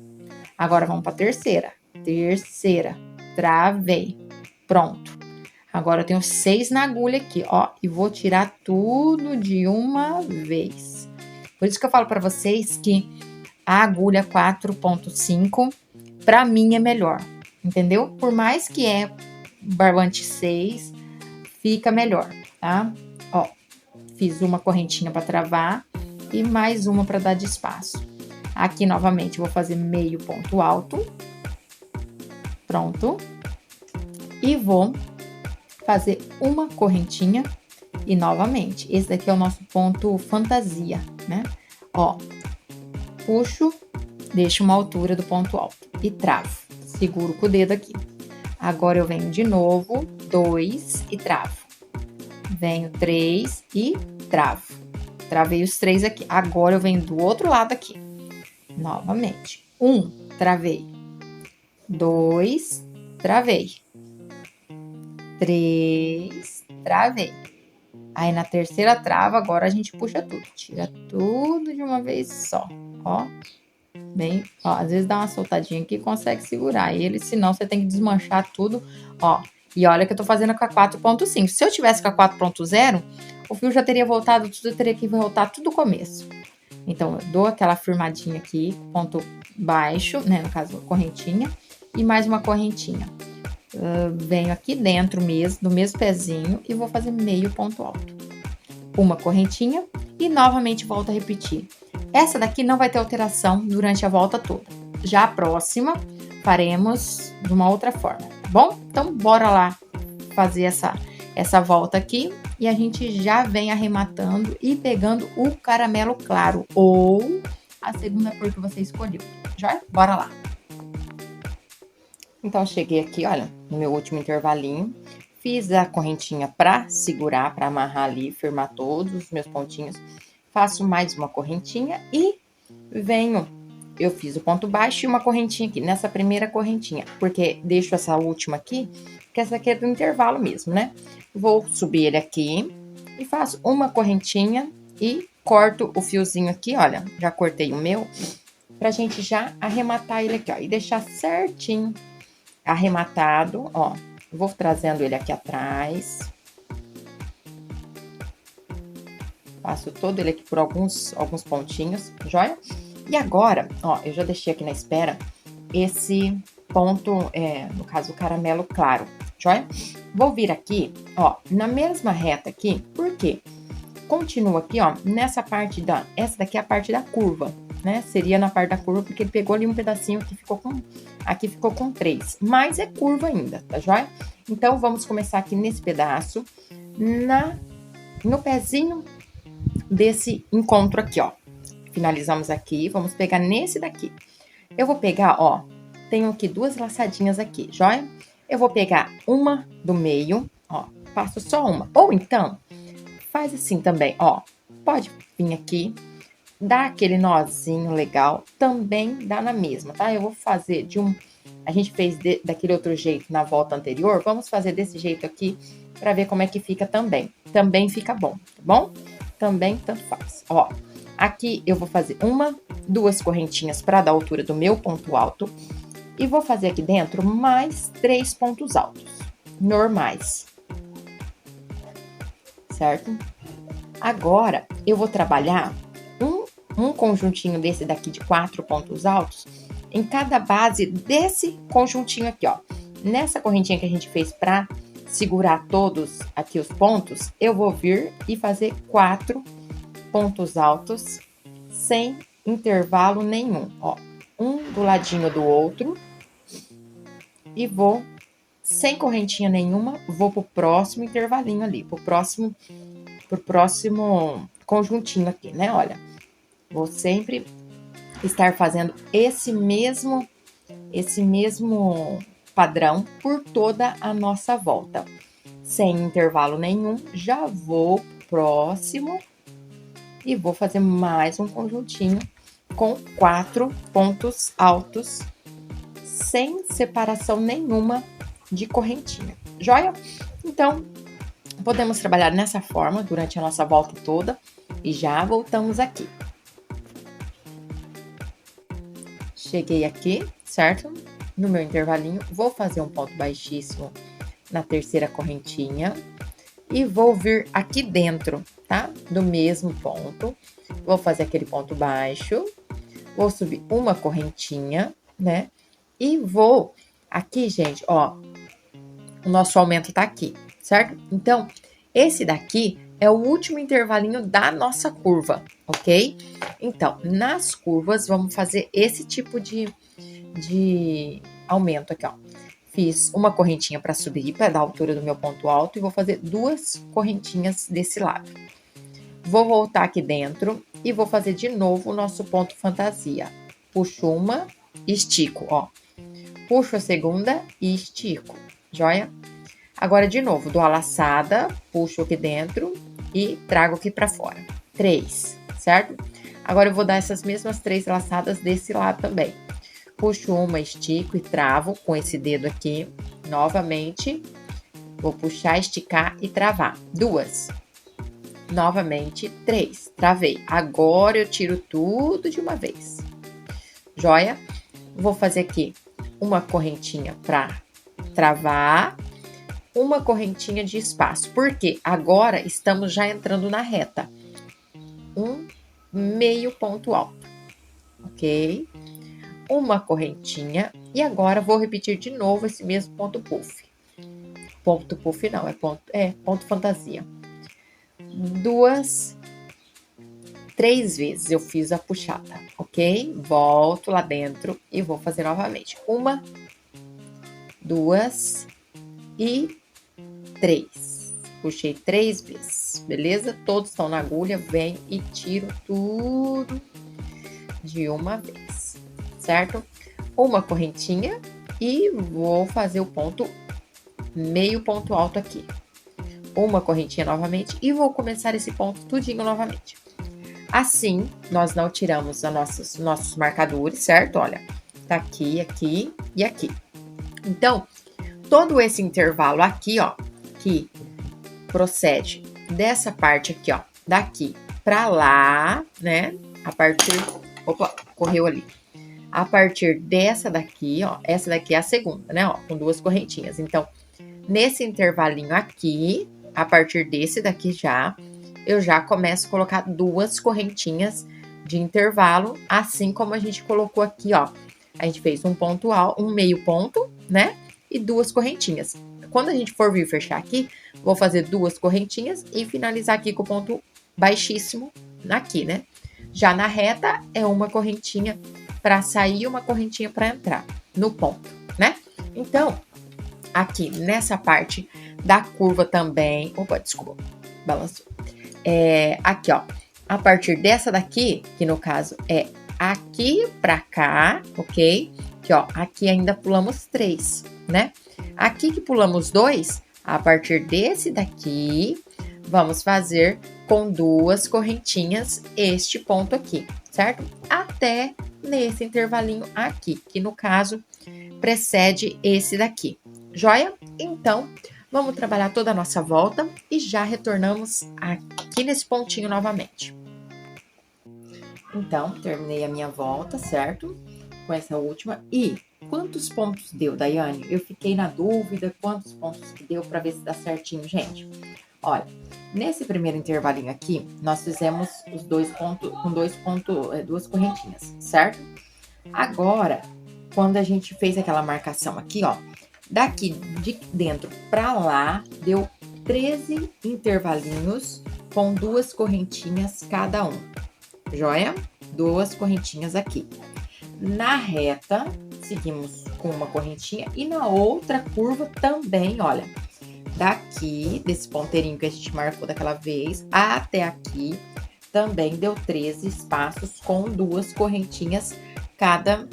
Agora vamos para a terceira. Terceira. Travei. Pronto. Agora eu tenho 6 na agulha aqui, ó. E vou tirar tudo de uma vez. Por isso que eu falo para vocês que a agulha 4.5, para mim, é melhor. Entendeu? Por mais que é barbante 6, fica melhor, tá? Ó. Fiz uma correntinha para travar e mais uma para dar de espaço. Aqui, novamente, vou fazer meio ponto alto. Pronto. E vou fazer uma correntinha e, novamente, esse daqui é o nosso ponto fantasia, né? Ó, puxo, deixo uma altura do ponto alto e travo. Seguro com o dedo aqui. Agora, eu venho de novo, 2 e travo. Venho 3 e travo. travei os 3 aqui. Agora, eu venho do outro lado aqui. Novamente. 1, travei. 2, travei. 3, travei. Aí, na terceira trava, agora a gente puxa tudo. Tira tudo de uma vez só, ó. Bem, ó, às vezes dá uma soltadinha aqui e consegue segurar ele, senão você tem que desmanchar tudo, ó. E olha que eu tô fazendo com a 4.5. Se eu tivesse com a 4.0, o fio já teria voltado tudo, eu teria que voltar tudo do começo. Então, eu dou aquela firmadinha aqui, ponto baixo, né, no caso, correntinha, e mais uma correntinha. Venho aqui dentro mesmo, do mesmo pezinho, e vou fazer meio ponto alto. Uma correntinha e novamente volto a repetir. Essa daqui não vai ter alteração durante a volta toda. Já a próxima, faremos de uma outra forma, tá bom? Então, bora lá fazer essa volta aqui e a gente já vem arrematando e pegando o caramelo claro ou a segunda cor que você escolheu. Já? Bora lá! Então, cheguei aqui, olha, no meu último intervalinho. Fiz a correntinha para segurar, para amarrar ali, firmar todos os meus pontinhos. Faço mais uma correntinha e venho. Eu fiz o ponto baixo e uma correntinha aqui, nessa primeira correntinha. Porque deixo essa última aqui, que essa aqui é do intervalo mesmo, né? Vou subir ele aqui e faço uma correntinha e corto o fiozinho aqui, olha. Já cortei o meu, pra gente já arrematar ele aqui, ó. E deixar certinho arrematado, ó. Vou trazendo ele aqui atrás. Passo todo ele aqui por alguns pontinhos, joia? E agora, ó, eu já deixei aqui na espera esse ponto, no caso, o caramelo claro, joia? Vou vir aqui, ó, na mesma reta aqui, por quê? Continua aqui, ó, nessa parte essa daqui é a parte da curva, né? Seria na parte da curva, porque ele pegou ali um pedacinho que ficou aqui ficou com 3, mas é curva ainda, tá joia? Então, vamos começar aqui nesse pedaço, no pezinho desse encontro aqui, ó. Finalizamos aqui, vamos pegar nesse daqui. Eu vou pegar, ó, tenho aqui 2 laçadinhas aqui, joia? Eu vou pegar uma do meio, ó, passo só uma. Ou então, faz assim também, ó, pode vir aqui, dá aquele nozinho legal, também dá na mesma, tá? Eu vou fazer a gente fez daquele outro jeito na volta anterior, vamos fazer desse jeito aqui pra ver como é que fica também. Também fica bom, tá bom? Também tanto faz, ó. Aqui eu vou fazer 1, 2 correntinhas pra dar a altura do meu ponto alto e vou fazer aqui dentro mais 3 pontos altos, normais, certo? Agora, eu vou trabalhar um conjuntinho desse daqui de 4 pontos altos em cada base desse conjuntinho aqui, ó. Nessa correntinha que a gente fez pra segurar todos aqui os pontos, eu vou vir e fazer 4 pontos altos sem intervalo nenhum, ó. Um do ladinho do outro e vou, sem correntinha nenhuma, vou pro próximo intervalinho ali, pro próximo conjuntinho aqui, né? Olha, vou sempre estar fazendo esse mesmo padrão por toda a nossa volta. Sem intervalo nenhum, já vou pro próximo e vou fazer mais um conjuntinho com 4 pontos altos, sem separação nenhuma de correntinha, joia? Então, podemos trabalhar nessa forma durante a nossa volta toda e já voltamos aqui. Cheguei aqui, certo? No meu intervalinho, vou fazer um ponto baixíssimo na terceira correntinha e vou vir aqui dentro, tá? Do mesmo ponto. Vou fazer aquele ponto baixo, vou subir uma correntinha, né? E vou aqui, gente, ó, o nosso aumento tá aqui, certo? Então, esse daqui é o último intervalinho da nossa curva, ok? Então, nas curvas, vamos fazer esse tipo de aumento aqui, ó. Fiz uma correntinha para subir, para dar a altura do meu ponto alto, e vou fazer 2 correntinhas desse lado. Vou voltar aqui dentro e vou fazer de novo o nosso ponto fantasia. Puxo uma, estico, ó. Puxo a segunda e estico, joia? Agora, de novo, dou a laçada, puxo aqui dentro e trago aqui para fora. 3, certo? Agora eu vou dar essas mesmas 3 laçadas desse lado também. Puxo uma, estico e travo com esse dedo aqui. Novamente, vou puxar, esticar e travar. 2. Novamente, 3. Travei. Agora eu tiro tudo de uma vez. Joia? Vou fazer aqui uma correntinha para travar, uma correntinha de espaço. Porque agora estamos já entrando na reta. Um meio ponto alto, ok? Uma correntinha e agora vou repetir de novo esse mesmo ponto puff. Ponto puff não, ponto fantasia. 2, 3 vezes eu fiz a puxada, ok? Volto lá dentro e vou fazer novamente. 1, 2 e 3. Puxei 3 vezes, beleza? Todos estão na agulha, venho e tiro tudo de uma vez, certo? Uma correntinha e vou fazer o ponto, meio ponto alto aqui. Uma correntinha novamente e vou começar esse ponto tudinho novamente. Assim, nós não tiramos nossos marcadores, certo? Olha, tá aqui, aqui e aqui. Então, todo esse intervalo aqui, ó, que procede dessa parte aqui, ó, daqui pra lá, né? A partir... Opa, correu ali. A partir dessa daqui, ó, essa daqui é a segunda, né? Ó, com 2 correntinhas. Então, nesse intervalinho aqui, a partir desse daqui já, eu já começo a colocar 2 correntinhas de intervalo, assim como a gente colocou aqui, ó. A gente fez um ponto alto, um meio ponto, né? E 2 correntinhas. Quando a gente for vir fechar aqui, vou fazer 2 correntinhas e finalizar aqui com o ponto baixíssimo aqui, né? Já na reta, é uma correntinha para sair, uma correntinha para entrar no ponto, né? Então, aqui nessa parte da curva também... Opa, desculpa, balançou. Aqui, ó, a partir dessa daqui, que no caso é aqui pra cá, ok? Que, ó, aqui ainda pulamos 3, né? Aqui que pulamos 2, a partir desse daqui, vamos fazer com 2 correntinhas este ponto aqui, certo? Até nesse intervalinho aqui, que no caso precede esse daqui. Joia? Então, vamos trabalhar toda a nossa volta e já retornamos aqui nesse pontinho novamente. Então, terminei a minha volta, certo? Com essa última. E quantos pontos deu, Daiane? Eu fiquei na dúvida quantos pontos que deu para ver se dá certinho, gente. Olha, nesse primeiro intervalinho aqui, nós fizemos os 2 pontos com 2 correntinhas, certo? Agora, quando a gente fez aquela marcação aqui, ó, daqui de dentro pra lá, deu 13 intervalinhos com 2 correntinhas cada um. Joia? 2 correntinhas aqui. Na reta, seguimos com uma correntinha e na outra curva também, olha. Daqui, desse ponteirinho que a gente marcou daquela vez, até aqui, também deu 13 espaços com 2 correntinhas cada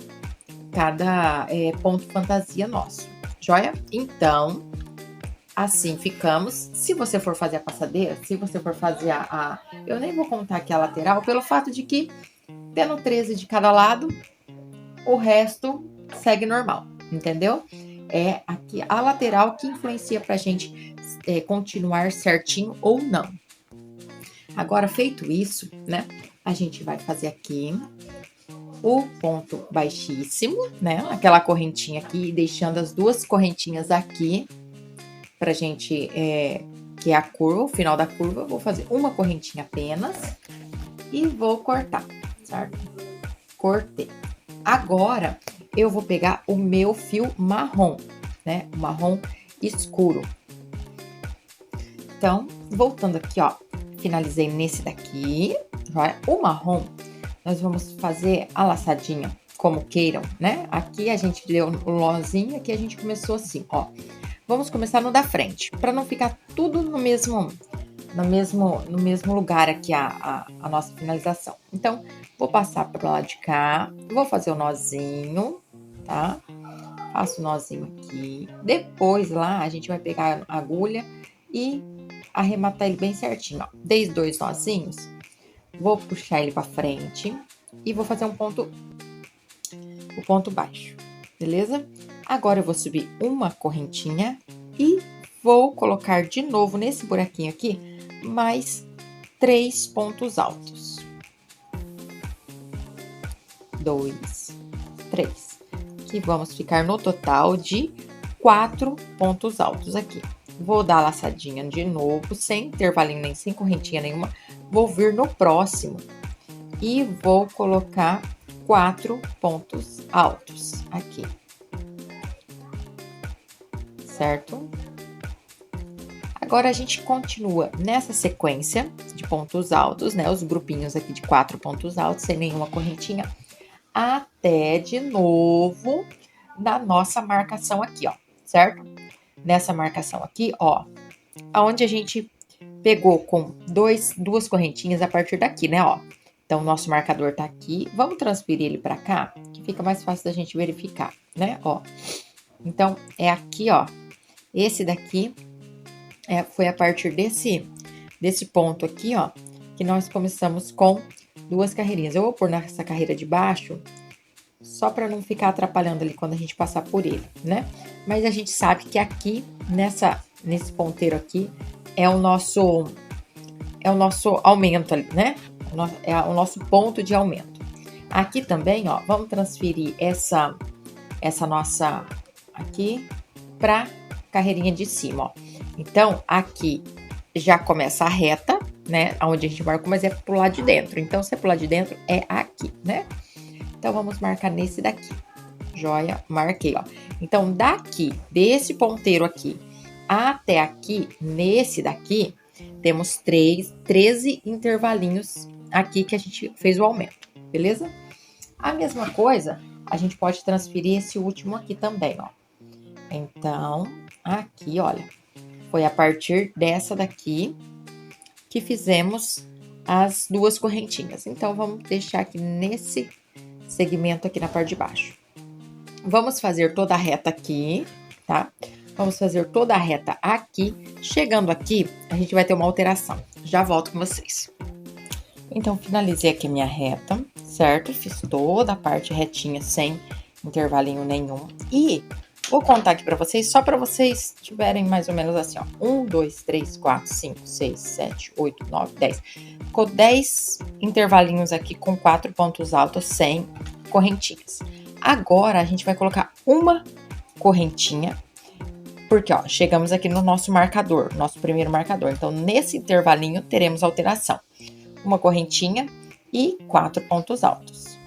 ponto fantasia nosso. Joia? Então, assim ficamos. Se você for fazer a passadeira, se você for fazer eu nem vou contar aqui a lateral, pelo fato de que, tendo 13 de cada lado, o resto segue normal, entendeu? É aqui a lateral que influencia pra gente continuar certinho ou não. Agora, feito isso, né? A gente vai fazer aqui o ponto baixíssimo, né? Aquela correntinha aqui, deixando as 2 correntinhas aqui pra gente, que é a curva, o final da curva. Eu vou fazer uma correntinha apenas e vou cortar, certo? Cortei. Agora, eu vou pegar o meu fio marrom, né? O marrom escuro. Então, voltando aqui, ó, finalizei nesse daqui, vai? O marrom, nós vamos fazer a laçadinha, como queiram, né? Aqui a gente deu o lozinho, aqui a gente começou assim, ó. Vamos começar no da frente, para não ficar tudo no mesmo lugar aqui a nossa finalização. Então, vou passar para o lado de cá, vou fazer o nozinho, tá? Faço o nozinho aqui. Depois lá, a gente vai pegar a agulha e arrematar ele bem certinho, ó. Dei 2 nozinhos. vou puxar ele pra frente e vou fazer o ponto baixo, beleza? Agora eu vou subir uma correntinha e vou colocar de novo nesse buraquinho aqui mais 3 pontos altos. 2, 3. Que vamos ficar no total de 4 pontos altos aqui. Vou dar a laçadinha de novo, sem intervalinho nem sem correntinha nenhuma. Vou vir no próximo e vou colocar 4 pontos altos aqui. Certo? Agora, a gente continua nessa sequência de pontos altos, né? Os grupinhos aqui de 4 pontos altos, sem nenhuma correntinha, até de novo na nossa marcação aqui, ó, certo? Nessa marcação aqui, ó, aonde a gente pegou com duas correntinhas a partir daqui, né, ó. Então, o nosso marcador tá aqui. Vamos transferir ele pra cá, que fica mais fácil da gente verificar, né, ó. Então, é aqui, ó. Esse daqui foi a partir desse ponto aqui, ó, que nós começamos com 2 carreirinhas. Eu vou pôr nessa carreira de baixo, só para não ficar atrapalhando ali quando a gente passar por ele, né? Mas a gente sabe que aqui, nesse ponteiro aqui, é o nosso aumento ali, né? É o nosso ponto de aumento. Aqui também, ó, vamos transferir essa nossa aqui pra carreirinha de cima, ó. Então, aqui já começa a reta, né? Onde a gente marcou, mas é pro lado de dentro. Então, se é pro lado de dentro, é aqui, né? Então, vamos marcar nesse daqui. Joia, marquei, ó. Então, daqui, desse ponteiro aqui até aqui, nesse daqui, temos 13 intervalinhos aqui que a gente fez o aumento, beleza? A mesma coisa, a gente pode transferir esse último aqui também, ó. Então, aqui, olha, foi a partir dessa daqui que fizemos as 2 correntinhas. Então, vamos deixar aqui nesse segmento aqui na parte de baixo. Vamos fazer toda a reta aqui, tá? Vamos fazer toda a reta aqui. Chegando aqui, a gente vai ter uma alteração. Já volto com vocês. Então, finalizei aqui a minha reta, certo? Fiz toda a parte retinha, sem intervalinho nenhum. E vou contar aqui pra vocês, só pra vocês tiverem mais ou menos assim, ó. 1, 2, 3, 4, 5, 6, 7, 8, 9, 10. Ficou 10 intervalinhos aqui com 4 pontos altos sem correntinhas. Agora, a gente vai colocar uma correntinha, porque, ó, chegamos aqui no nosso marcador, nosso primeiro marcador. Então, nesse intervalinho, teremos alteração. Uma correntinha e 4 pontos altos.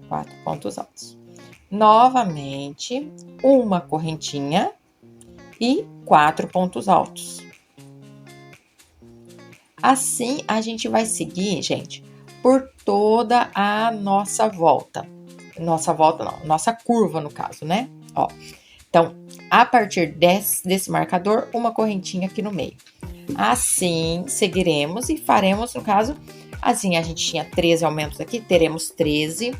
4 pontos altos. Novamente, uma correntinha e 4 pontos altos. Assim, a gente vai seguir, gente, por toda a nossa volta. Nossa volta não, nossa curva no caso, né? Ó, então, a partir desse marcador, uma correntinha aqui no meio. Assim, seguiremos e faremos, no caso, assim, a gente tinha 13 aumentos aqui, teremos 13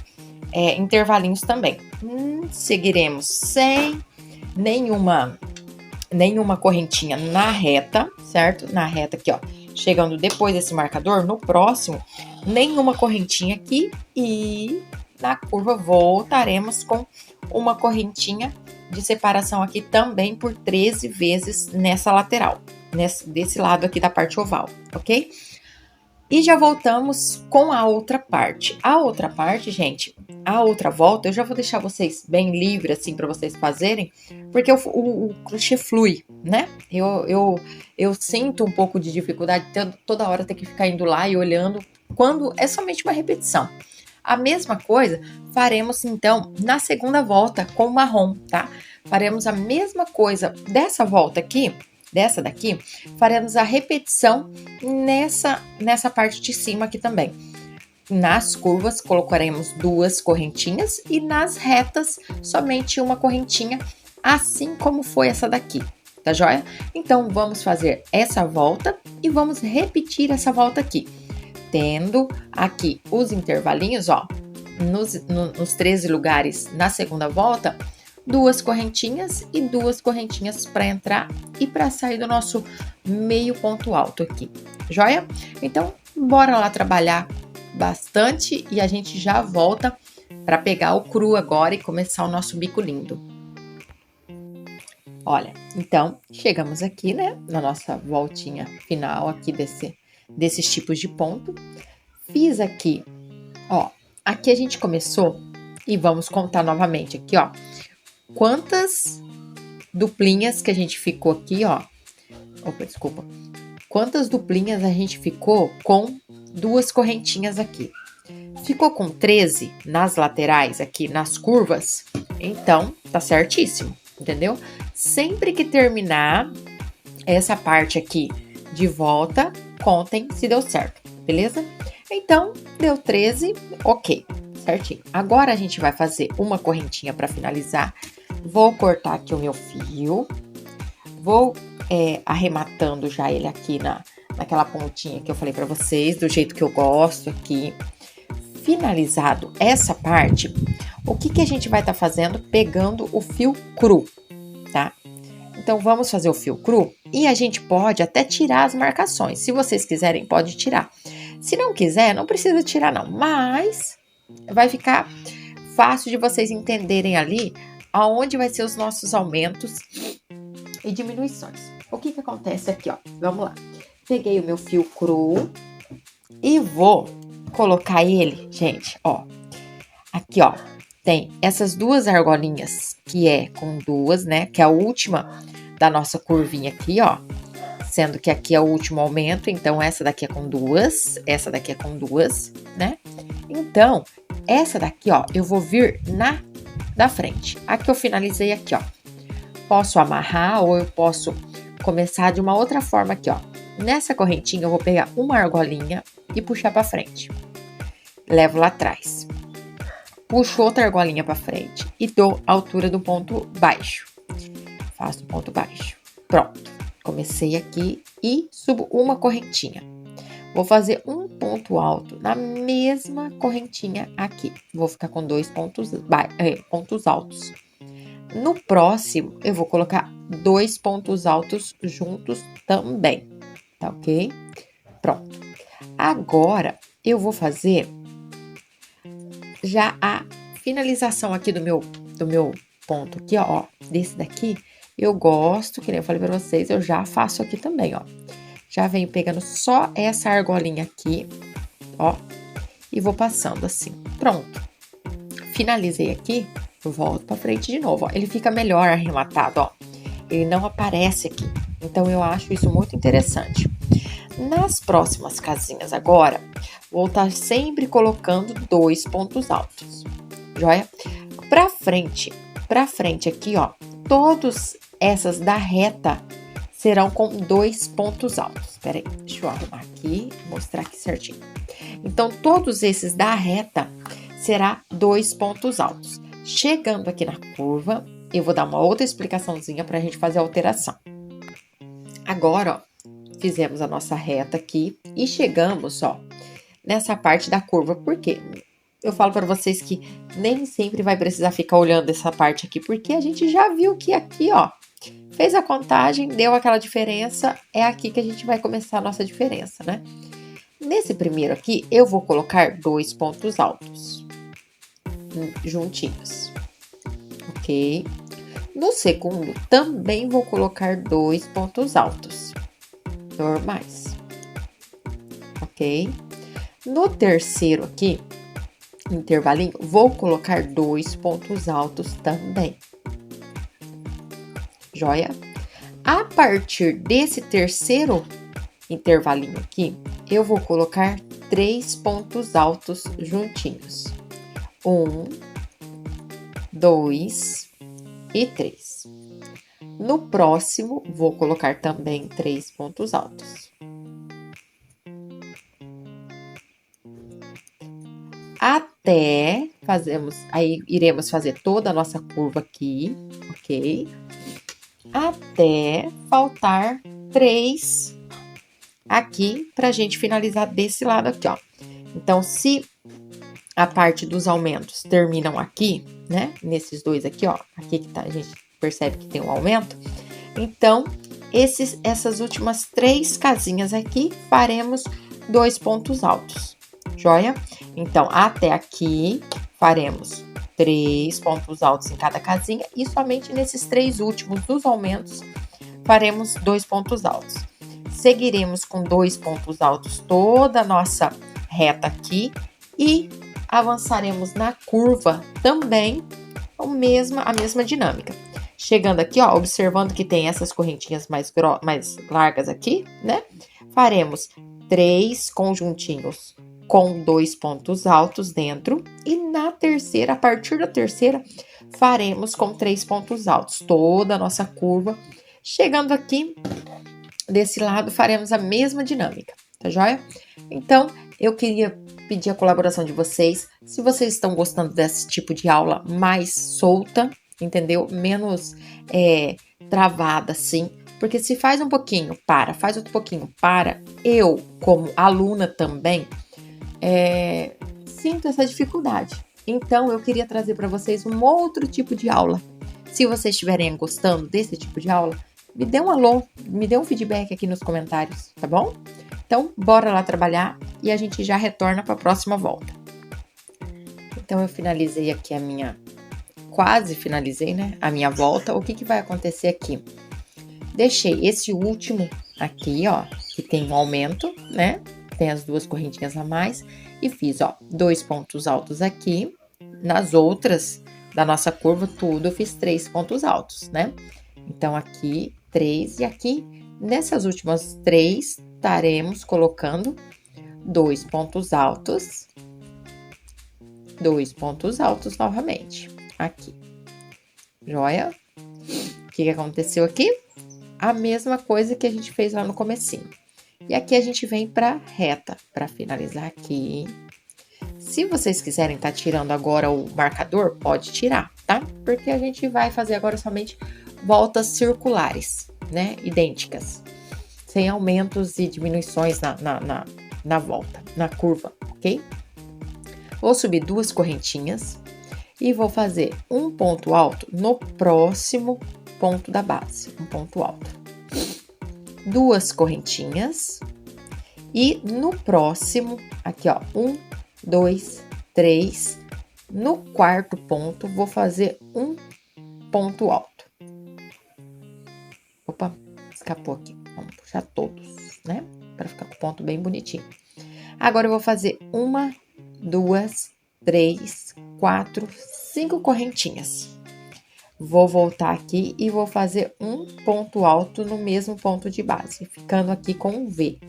intervalinhos também. Seguiremos sem nenhuma correntinha na reta, certo? Na reta aqui, ó. Chegando depois desse marcador, no próximo, nenhuma correntinha aqui e na curva voltaremos com uma correntinha de separação aqui também por 13 vezes nessa lateral, desse lado aqui da parte oval, ok? E já voltamos com a outra parte. A outra parte, gente, a outra volta, eu já vou deixar vocês bem livre, assim, para vocês fazerem, porque o crochê flui, né? Eu sinto um pouco de dificuldade, toda hora ter que ficar indo lá e olhando, quando é somente uma repetição. A mesma coisa faremos, então, na segunda volta com o marrom, tá? Faremos a mesma coisa dessa volta aqui, dessa daqui, faremos a repetição nessa parte de cima aqui também. Nas curvas, colocaremos 2 correntinhas e nas retas, somente uma correntinha, assim como foi essa daqui, tá joia? Então, vamos fazer essa volta e vamos repetir essa volta aqui. Tendo aqui os intervalinhos, ó, nos 13 lugares na segunda volta, duas correntinhas e duas correntinhas para entrar e para sair do nosso meio ponto alto aqui, joia? Então, bora lá trabalhar bastante e a gente já volta para pegar o cru agora e começar o nosso bico lindo. Olha, então, chegamos aqui, né, na nossa voltinha final aqui desses tipos de ponto. Fiz aqui, ó, aqui a gente começou e vamos contar novamente aqui, ó, quantas duplinhas que a gente ficou aqui, ó. Opa, desculpa. Quantas duplinhas a gente ficou com duas correntinhas aqui? Ficou com 13 nas laterais aqui, nas curvas? Então, tá certíssimo, entendeu? Sempre que terminar essa parte aqui de volta, contem se deu certo, beleza? Então, deu 13, ok, certinho. Agora a gente vai fazer uma correntinha para finalizar. Vou cortar aqui o meu fio, vou arrematando já ele aqui naquela pontinha que eu falei para vocês, do jeito que eu gosto aqui. Finalizado essa parte, o que a gente vai estar fazendo? Pegando o fio cru, tá? Então, vamos fazer o fio cru e a gente pode até tirar as marcações. Se vocês quiserem, pode tirar. Se não quiser, não precisa tirar não, mas vai ficar fácil de vocês entenderem ali aonde vai ser os nossos aumentos e diminuições. O que acontece aqui, ó? Vamos lá. Peguei o meu fio cru e vou colocar ele, gente, ó. Aqui, ó, tem essas duas argolinhas, que é com duas, né? Que é a última da nossa curvinha aqui, ó. Sendo que aqui é o último aumento, então essa daqui é com duas, essa daqui é com duas, né? Então, essa daqui, ó, eu vou vir da frente. Aqui eu finalizei aqui, ó. Posso amarrar ou eu posso começar de uma outra forma aqui, ó. Nessa correntinha eu vou pegar uma argolinha e puxar pra frente. Levo lá atrás. Puxo outra argolinha pra frente e dou a altura do ponto baixo. Faço o ponto baixo. Pronto. Comecei aqui e subo uma correntinha. Vou fazer um ponto alto na mesma correntinha aqui. Vou ficar com dois pontos altos. No próximo, eu vou colocar dois pontos altos juntos também, tá ok? Pronto. Agora, eu vou fazer já a finalização aqui do meu ponto aqui, ó, desse daqui. Eu gosto, que nem eu falei pra vocês, eu já faço aqui também, ó. Já venho pegando só essa argolinha aqui, ó, e vou passando assim. Pronto. Finalizei aqui. Volto pra frente de novo, ó. Ele fica melhor arrematado, ó. Ele não aparece aqui. Então, eu acho isso muito interessante. Nas próximas casinhas agora, vou estar sempre colocando dois pontos altos, joia? Pra frente aqui, ó, todas essas da reta serão com dois pontos altos. Espera aí, deixa eu arrumar aqui, mostrar aqui certinho. Então, todos esses da reta será dois pontos altos. Chegando aqui na curva, eu vou dar uma outra explicaçãozinha pra gente fazer a alteração. Agora, ó, fizemos a nossa reta aqui e chegamos, ó, nessa parte da curva. Por quê? Eu falo para vocês que nem sempre vai precisar ficar olhando essa parte aqui, porque a gente já viu que aqui, ó, fez a contagem, deu aquela diferença, é aqui que a gente vai começar a nossa diferença, né? Nesse primeiro aqui, eu vou colocar dois pontos altos juntinhos, ok? No segundo, também vou colocar dois pontos altos normais, ok? No terceiro aqui, intervalinho, vou colocar dois pontos altos também, joia? A partir desse terceiro intervalinho aqui, eu vou colocar três pontos altos juntinhos. 1, 2 e 3. No próximo, vou colocar também três pontos altos. Até aí iremos fazer toda a nossa curva aqui, ok? Até faltar 3 aqui pra gente finalizar desse lado aqui, ó. Então, se a parte dos aumentos terminam aqui, né? Nesses dois aqui, ó. Aqui que tá, a gente percebe que tem um aumento. Então, essas últimas 3 casinhas aqui, faremos 2 pontos altos, joia? Então, até aqui, faremos 3 pontos altos em cada casinha e somente nesses 3 últimos dos aumentos, faremos 2 pontos altos. Seguiremos com 2 pontos altos toda a nossa reta aqui e avançaremos na curva também a mesma dinâmica. Chegando aqui, ó, observando que tem essas correntinhas mais largas aqui, né? Faremos 3 conjuntinhos com 2 pontos altos dentro e na terceira, a partir da terceira, faremos com 3 pontos altos toda a nossa curva. Chegando aqui, desse lado, faremos a mesma dinâmica, tá joia? Então, eu queria pedir a colaboração de vocês, se vocês estão gostando desse tipo de aula mais solta, entendeu? Menos travada, assim, porque se faz um pouquinho, faz outro pouquinho, eu, como aluna também, sinto essa dificuldade. Então, eu queria trazer para vocês um outro tipo de aula. Se vocês estiverem gostando desse tipo de aula, me dê um alô, me dê um feedback aqui nos comentários, tá bom? Então, bora lá trabalhar e a gente já retorna para a próxima volta. Então, eu finalizei aqui quase finalizei, né? A minha volta. O que vai acontecer aqui? Deixei esse último aqui, ó, que tem um aumento, né? Tem as 2 correntinhas a mais e fiz, ó, 2 pontos altos aqui. Nas outras da nossa curva, tudo eu fiz 3 pontos altos, né? Então, aqui 3 e aqui nessas últimas 3 estaremos colocando 2 pontos altos. 2 pontos altos novamente. Aqui, joia? O que aconteceu aqui? A mesma coisa que a gente fez lá no comecinho. E aqui a gente vem para reta, para finalizar aqui. Se vocês quiserem tá tirando agora o marcador, pode tirar, tá? Porque a gente vai fazer agora somente voltas circulares, né? Idênticas. Sem aumentos e diminuições na volta, na curva, ok? Vou subir 2 correntinhas. E vou fazer um ponto alto no próximo ponto da base, um ponto alto. 2 correntinhas. E no próximo, aqui ó, 1, 2, 3. No quarto ponto, vou fazer um ponto alto. Opa, escapou aqui. Vamos puxar todos, né? Para ficar com o ponto bem bonitinho. Agora, eu vou fazer 1, 2, 3, 4, 5 correntinhas. Vou voltar aqui e vou fazer um ponto alto no mesmo ponto de base, ficando aqui com um V.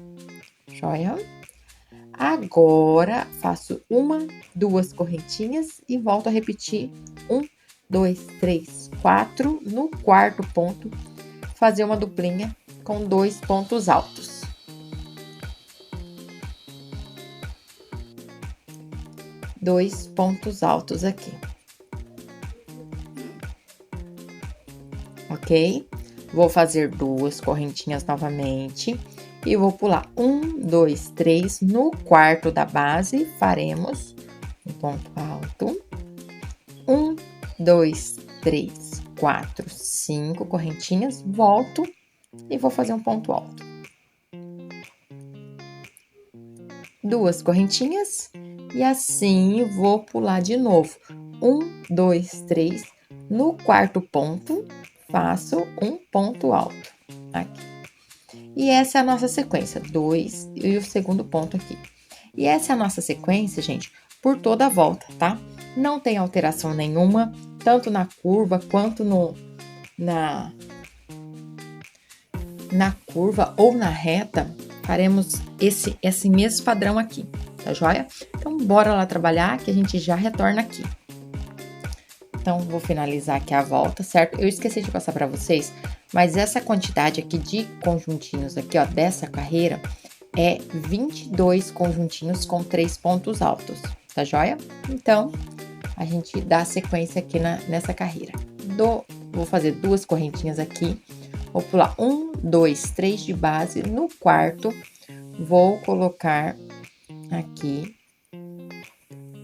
Joia? Agora, faço 1, 2 correntinhas e volto a repetir 1, 2, 3, 4. No quarto ponto, fazer uma duplinha com 2 pontos altos. Dois pontos altos aqui. Ok? Vou fazer 2 correntinhas novamente e vou pular 1, 2, 3. No quarto da base, faremos um ponto alto. 1, 2, 3, 4, 5 correntinhas. Volto e vou fazer um ponto alto. 2 correntinhas. E assim, vou pular de novo. 1, 2, 3. No quarto ponto, faço um ponto alto. Aqui. E essa é a nossa sequência. 2 e o segundo ponto aqui. E essa é a nossa sequência, gente, por toda a volta, tá? Não tem alteração nenhuma, tanto na curva quanto na curva ou na reta. Faremos esse mesmo padrão aqui, tá joia? Então, bora lá trabalhar que a gente já retorna aqui. Então, vou finalizar aqui a volta, certo? Eu esqueci de passar para vocês, mas essa quantidade aqui de conjuntinhos aqui, ó, dessa carreira, é 22 conjuntinhos com 3 pontos altos, tá joia? Então, a gente dá sequência aqui nessa carreira. Vou fazer 2 correntinhas aqui. Vou pular 1, 2, 3 de base. No quarto, vou colocar aqui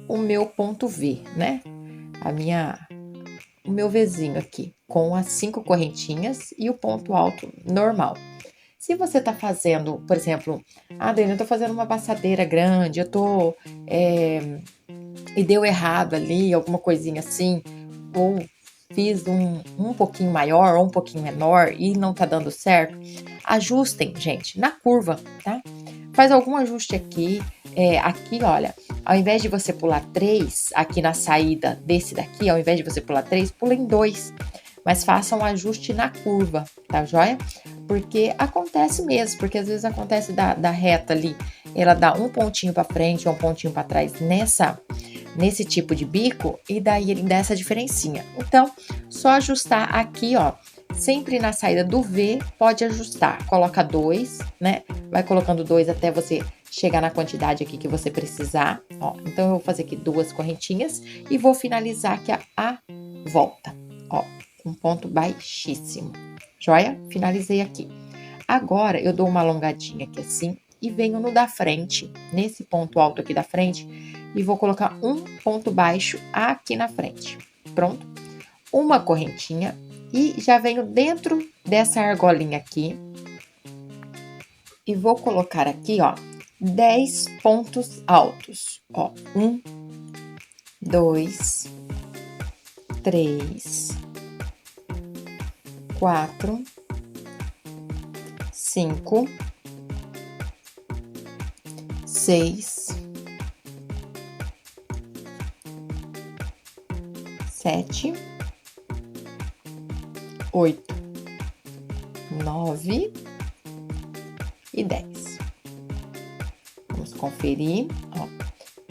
o meu ponto V, né? O meu Vzinho aqui, com as 5 correntinhas e o ponto alto normal. Se você tá fazendo, por exemplo, Dani, eu tô fazendo uma passadeira grande, e deu errado ali, alguma coisinha assim, ou fiz um pouquinho maior ou um pouquinho menor e não tá dando certo, ajustem, gente, na curva, tá? Faz algum ajuste aqui, aqui, olha, ao invés de você pular 3, aqui na saída desse daqui, ao invés de você pular 3, pula em 2, mas faça um ajuste na curva, tá joia? Porque acontece mesmo, porque às vezes acontece da reta ali, ela dá um pontinho para frente ou um pontinho para trás nesse tipo de bico, e daí ele dá essa diferencinha. Então, só ajustar aqui, ó, sempre na saída do V, pode ajustar. Coloca 2, né? Vai colocando 2 até você chegar na quantidade aqui que você precisar, ó. Então, eu vou fazer aqui 2 correntinhas e vou finalizar aqui a volta, ó, um ponto baixíssimo. Joia? Finalizei aqui. Agora, eu dou uma alongadinha aqui assim e venho no da frente, nesse ponto alto aqui da frente, e vou colocar um ponto baixo aqui na frente. Pronto? Uma correntinha e já venho dentro dessa argolinha aqui e vou colocar aqui, ó, 10 pontos altos. Ó, 1, 2, 3, 4, 5, 6, 7, 8, 9 e 10. Vamos conferir, ó,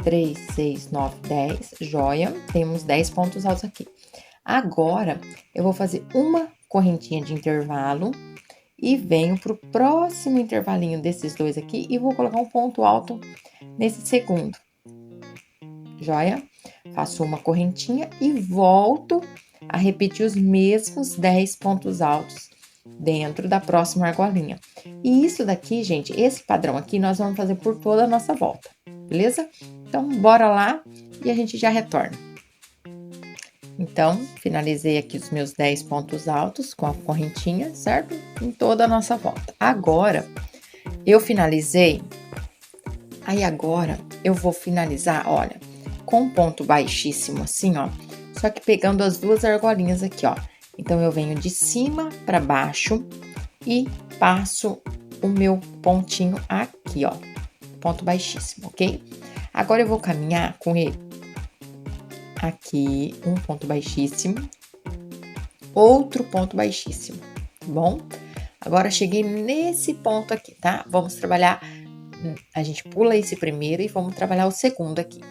3, 6, 9, 10, joia, temos 10 pontos altos aqui. Agora, eu vou fazer uma correntinha de intervalo e venho pro próximo intervalinho desses dois aqui e vou colocar um ponto alto nesse segundo, joia? Faço uma correntinha e volto a repetir os mesmos 10 pontos altos dentro da próxima argolinha. E isso daqui, gente, esse padrão aqui, nós vamos fazer por toda a nossa volta, beleza? Então, bora lá e a gente já retorna. Então, finalizei aqui os meus 10 pontos altos com a correntinha, certo? Em toda a nossa volta. Agora, eu finalizei, aí agora eu vou finalizar, olha, com um ponto baixíssimo assim, ó, só que pegando as duas argolinhas aqui, ó. Então, eu venho de cima para baixo e passo o meu pontinho aqui, ó, ponto baixíssimo, ok? Agora, eu vou caminhar com ele aqui, um ponto baixíssimo, outro ponto baixíssimo, tá bom? Agora, cheguei nesse ponto aqui, tá? Vamos trabalhar, a gente pula esse primeiro e vamos trabalhar o segundo aqui.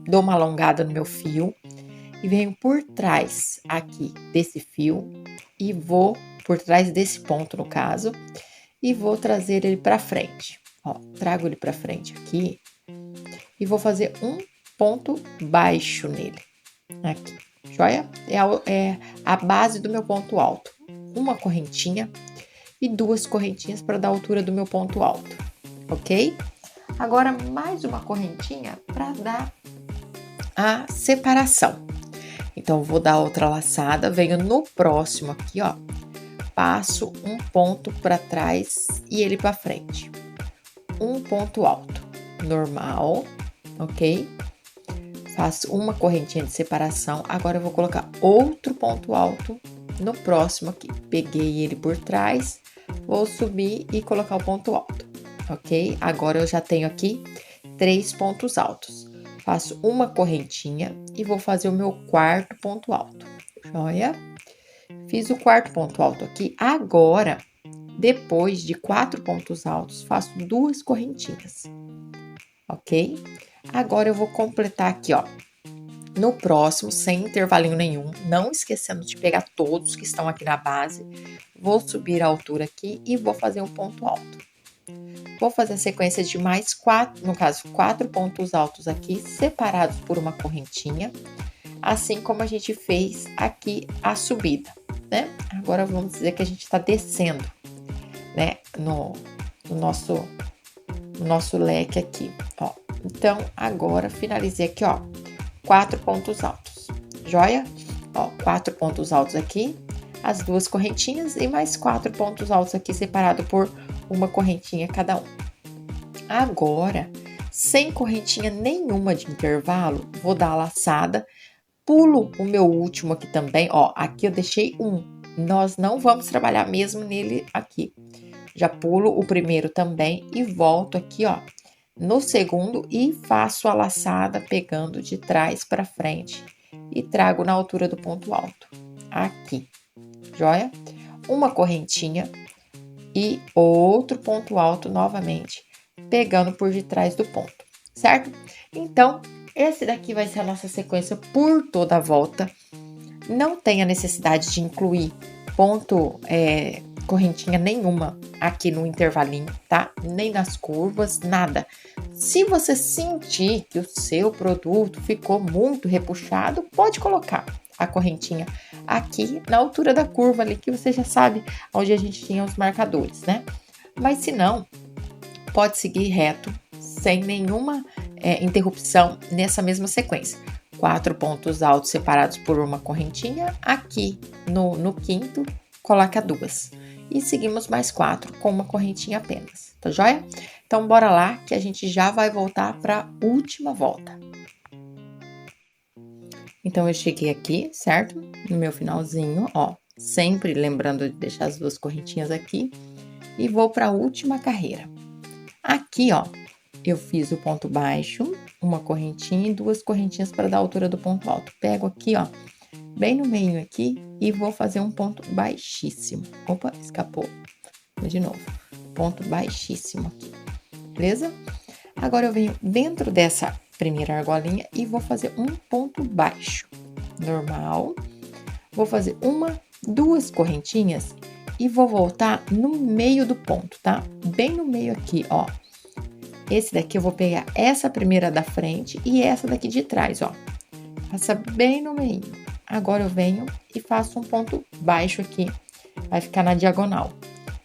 Dou uma alongada no meu fio e venho por trás aqui desse fio e vou por trás desse ponto, no caso, e vou trazer ele pra frente, ó, trago ele pra frente aqui e vou fazer um ponto baixo nele, aqui, joia? É a base do meu ponto alto. Uma correntinha e 2 correntinhas para dar a altura do meu ponto alto, ok? Agora, mais uma correntinha para dar a separação. Então, vou dar outra laçada, venho no próximo aqui, ó, passo um ponto para trás e ele para frente. Um ponto alto, normal, ok? Faço uma correntinha de separação, agora eu vou colocar outro ponto alto no próximo aqui. Peguei ele por trás, vou subir e colocar o ponto alto, ok? Agora eu já tenho aqui 3 pontos altos. Faço uma correntinha e vou fazer o meu quarto ponto alto, joia? Fiz o quarto ponto alto aqui. Agora, depois de 4 pontos altos, faço 2 correntinhas, ok? Agora, eu vou completar aqui, ó, no próximo, sem intervalinho nenhum, não esquecendo de pegar todos que estão aqui na base. Vou subir a altura aqui e vou fazer um ponto alto. Vou fazer a sequência de mais 4, no caso, 4 pontos altos aqui, separados por uma correntinha, assim como a gente fez aqui a subida, né? Agora, vamos dizer que a gente tá descendo, né, no nosso o nosso leque aqui, ó. Então, agora, finalizei aqui, ó, 4 pontos altos, joia? Ó, 4 pontos altos aqui, as duas correntinhas e mais 4 pontos altos aqui, separado por uma correntinha cada um. Agora, sem correntinha nenhuma de intervalo, vou dar a laçada, pulo o meu último aqui também, ó, aqui eu deixei um, nós não vamos trabalhar mesmo nele aqui. Já pulo o primeiro também e volto aqui, ó, no segundo e faço a laçada pegando de trás para frente e trago na altura do ponto alto, aqui, joia? Uma correntinha e outro ponto alto novamente, pegando por detrás do ponto, certo? Então, esse daqui vai ser a nossa sequência por toda a volta. Não tem a necessidade de incluir ponto, correntinha nenhuma aqui no intervalinho, tá? Nem nas curvas, nada. Se você sentir que o seu produto ficou muito repuxado, pode colocar a correntinha aqui na altura da curva ali, que você já sabe onde a gente tinha os marcadores, né? Mas se não, pode seguir reto, sem nenhuma interrupção nessa mesma sequência. 4 pontos altos separados por uma correntinha, aqui no quinto, coloca 2. E seguimos mais 4 com uma correntinha apenas, tá joia? Então, bora lá que a gente já vai voltar para a última volta. Então, eu cheguei aqui, certo? No meu finalzinho, ó, sempre lembrando de deixar as duas correntinhas aqui. E vou para a última carreira. Aqui, ó, eu fiz o ponto baixo, uma correntinha e 2 correntinhas para dar a altura do ponto alto. Pego aqui, ó, bem no meio aqui e vou fazer um ponto baixíssimo. Opa, escapou. Vou de novo. Ponto baixíssimo aqui, beleza? Agora eu venho dentro dessa primeira argolinha e vou fazer um ponto baixo, normal. Vou fazer 1, 2 correntinhas e vou voltar no meio do ponto, tá? Bem no meio aqui, ó. Esse daqui eu vou pegar essa primeira da frente e essa daqui de trás, ó. Passa bem no meio. Agora eu venho e faço um ponto baixo aqui, vai ficar na diagonal.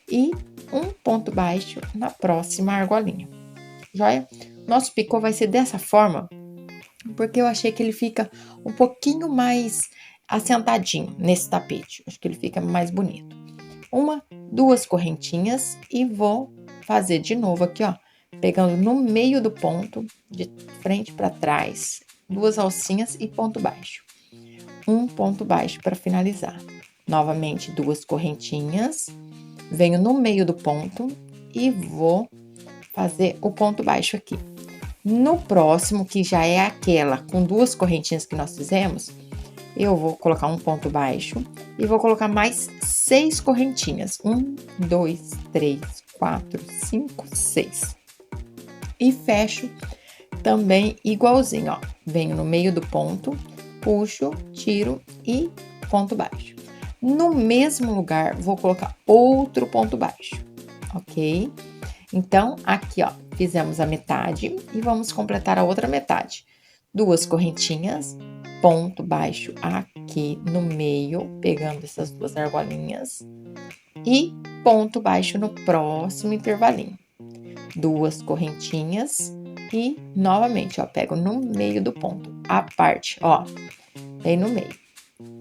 E um ponto baixo na próxima argolinha, joia? Nosso picô vai ser dessa forma, porque eu achei que ele fica um pouquinho mais assentadinho nesse tapete. Acho que ele fica mais bonito. 1, 2 correntinhas e vou fazer de novo aqui, ó, pegando no meio do ponto, de frente para trás, 2 alcinhas e ponto baixo. Um ponto baixo para finalizar. Novamente, 2 correntinhas, venho no meio do ponto e vou fazer o ponto baixo aqui. No próximo, que já é aquela com 2 correntinhas que nós fizemos, eu vou colocar um ponto baixo e vou colocar mais 6 correntinhas. 1, 2, 3, 4, 5, 6. E fecho também igualzinho, ó. Venho no meio do ponto, puxo, tiro e ponto baixo. No mesmo lugar, vou colocar outro ponto baixo, ok? Então, aqui, ó, fizemos a metade e vamos completar a outra metade. 2 correntinhas, ponto baixo aqui no meio, pegando essas 2 argolinhas. E ponto baixo no próximo intervalinho. 2 correntinhas e, novamente, ó, pego no meio do ponto. A parte, ó, bem no meio.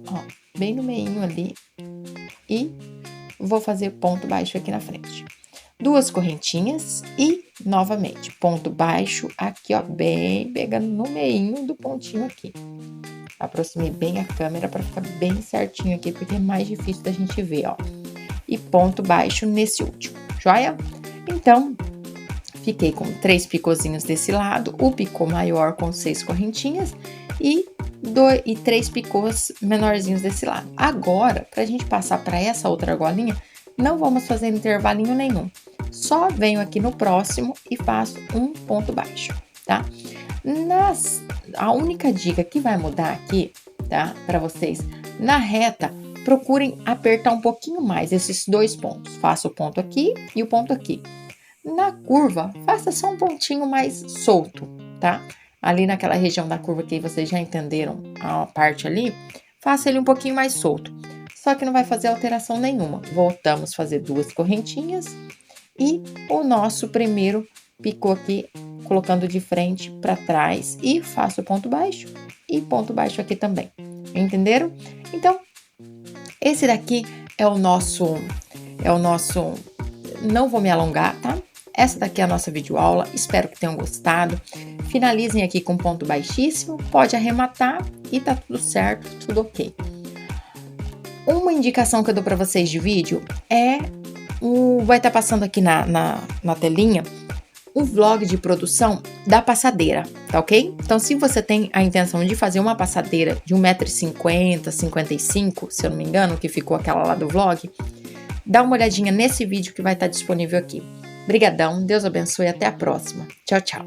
Ó, bem no meinho ali. E vou fazer ponto baixo aqui na frente. 2 correntinhas e, novamente, ponto baixo aqui, ó, bem pegando no meinho do pontinho aqui. Aproximei bem a câmera para ficar bem certinho aqui, porque é mais difícil da gente ver, ó. E ponto baixo nesse último, joia? Então, fiquei com 3 picôzinhos desse lado, o picô maior com 6 correntinhas e 3 picôs menorzinhos desse lado. Agora, pra gente passar para essa outra argolinha, não vamos fazer intervalinho nenhum. Só venho aqui no próximo e faço um ponto baixo, tá? A única dica que vai mudar aqui, tá? Para vocês, na reta, procurem apertar um pouquinho mais esses 2 pontos. Faça o ponto aqui e o ponto aqui. Na curva, faça só um pontinho mais solto, tá? Ali naquela região da curva que vocês já entenderam a parte ali, faça ele um pouquinho mais solto. Só que não vai fazer alteração nenhuma. Voltamos a fazer 2 correntinhas e o nosso primeiro picou aqui, colocando de frente para trás e faço ponto baixo e ponto baixo aqui também. Entenderam? Então, esse daqui é o nosso, não vou me alongar, tá? Essa daqui é a nossa videoaula, espero que tenham gostado. Finalizem aqui com ponto baixíssimo, pode arrematar e tá tudo certo, tudo ok. Uma indicação que eu dou para vocês de vídeo é vai estar passando aqui na telinha o vlog de produção da passadeira, tá ok? Então, se você tem a intenção de fazer uma passadeira de 1,50 m, 55, se eu não me engano, que ficou aquela lá do vlog, dá uma olhadinha nesse vídeo que vai estar disponível aqui. Brigadão, Deus abençoe, até a próxima. Tchau, tchau.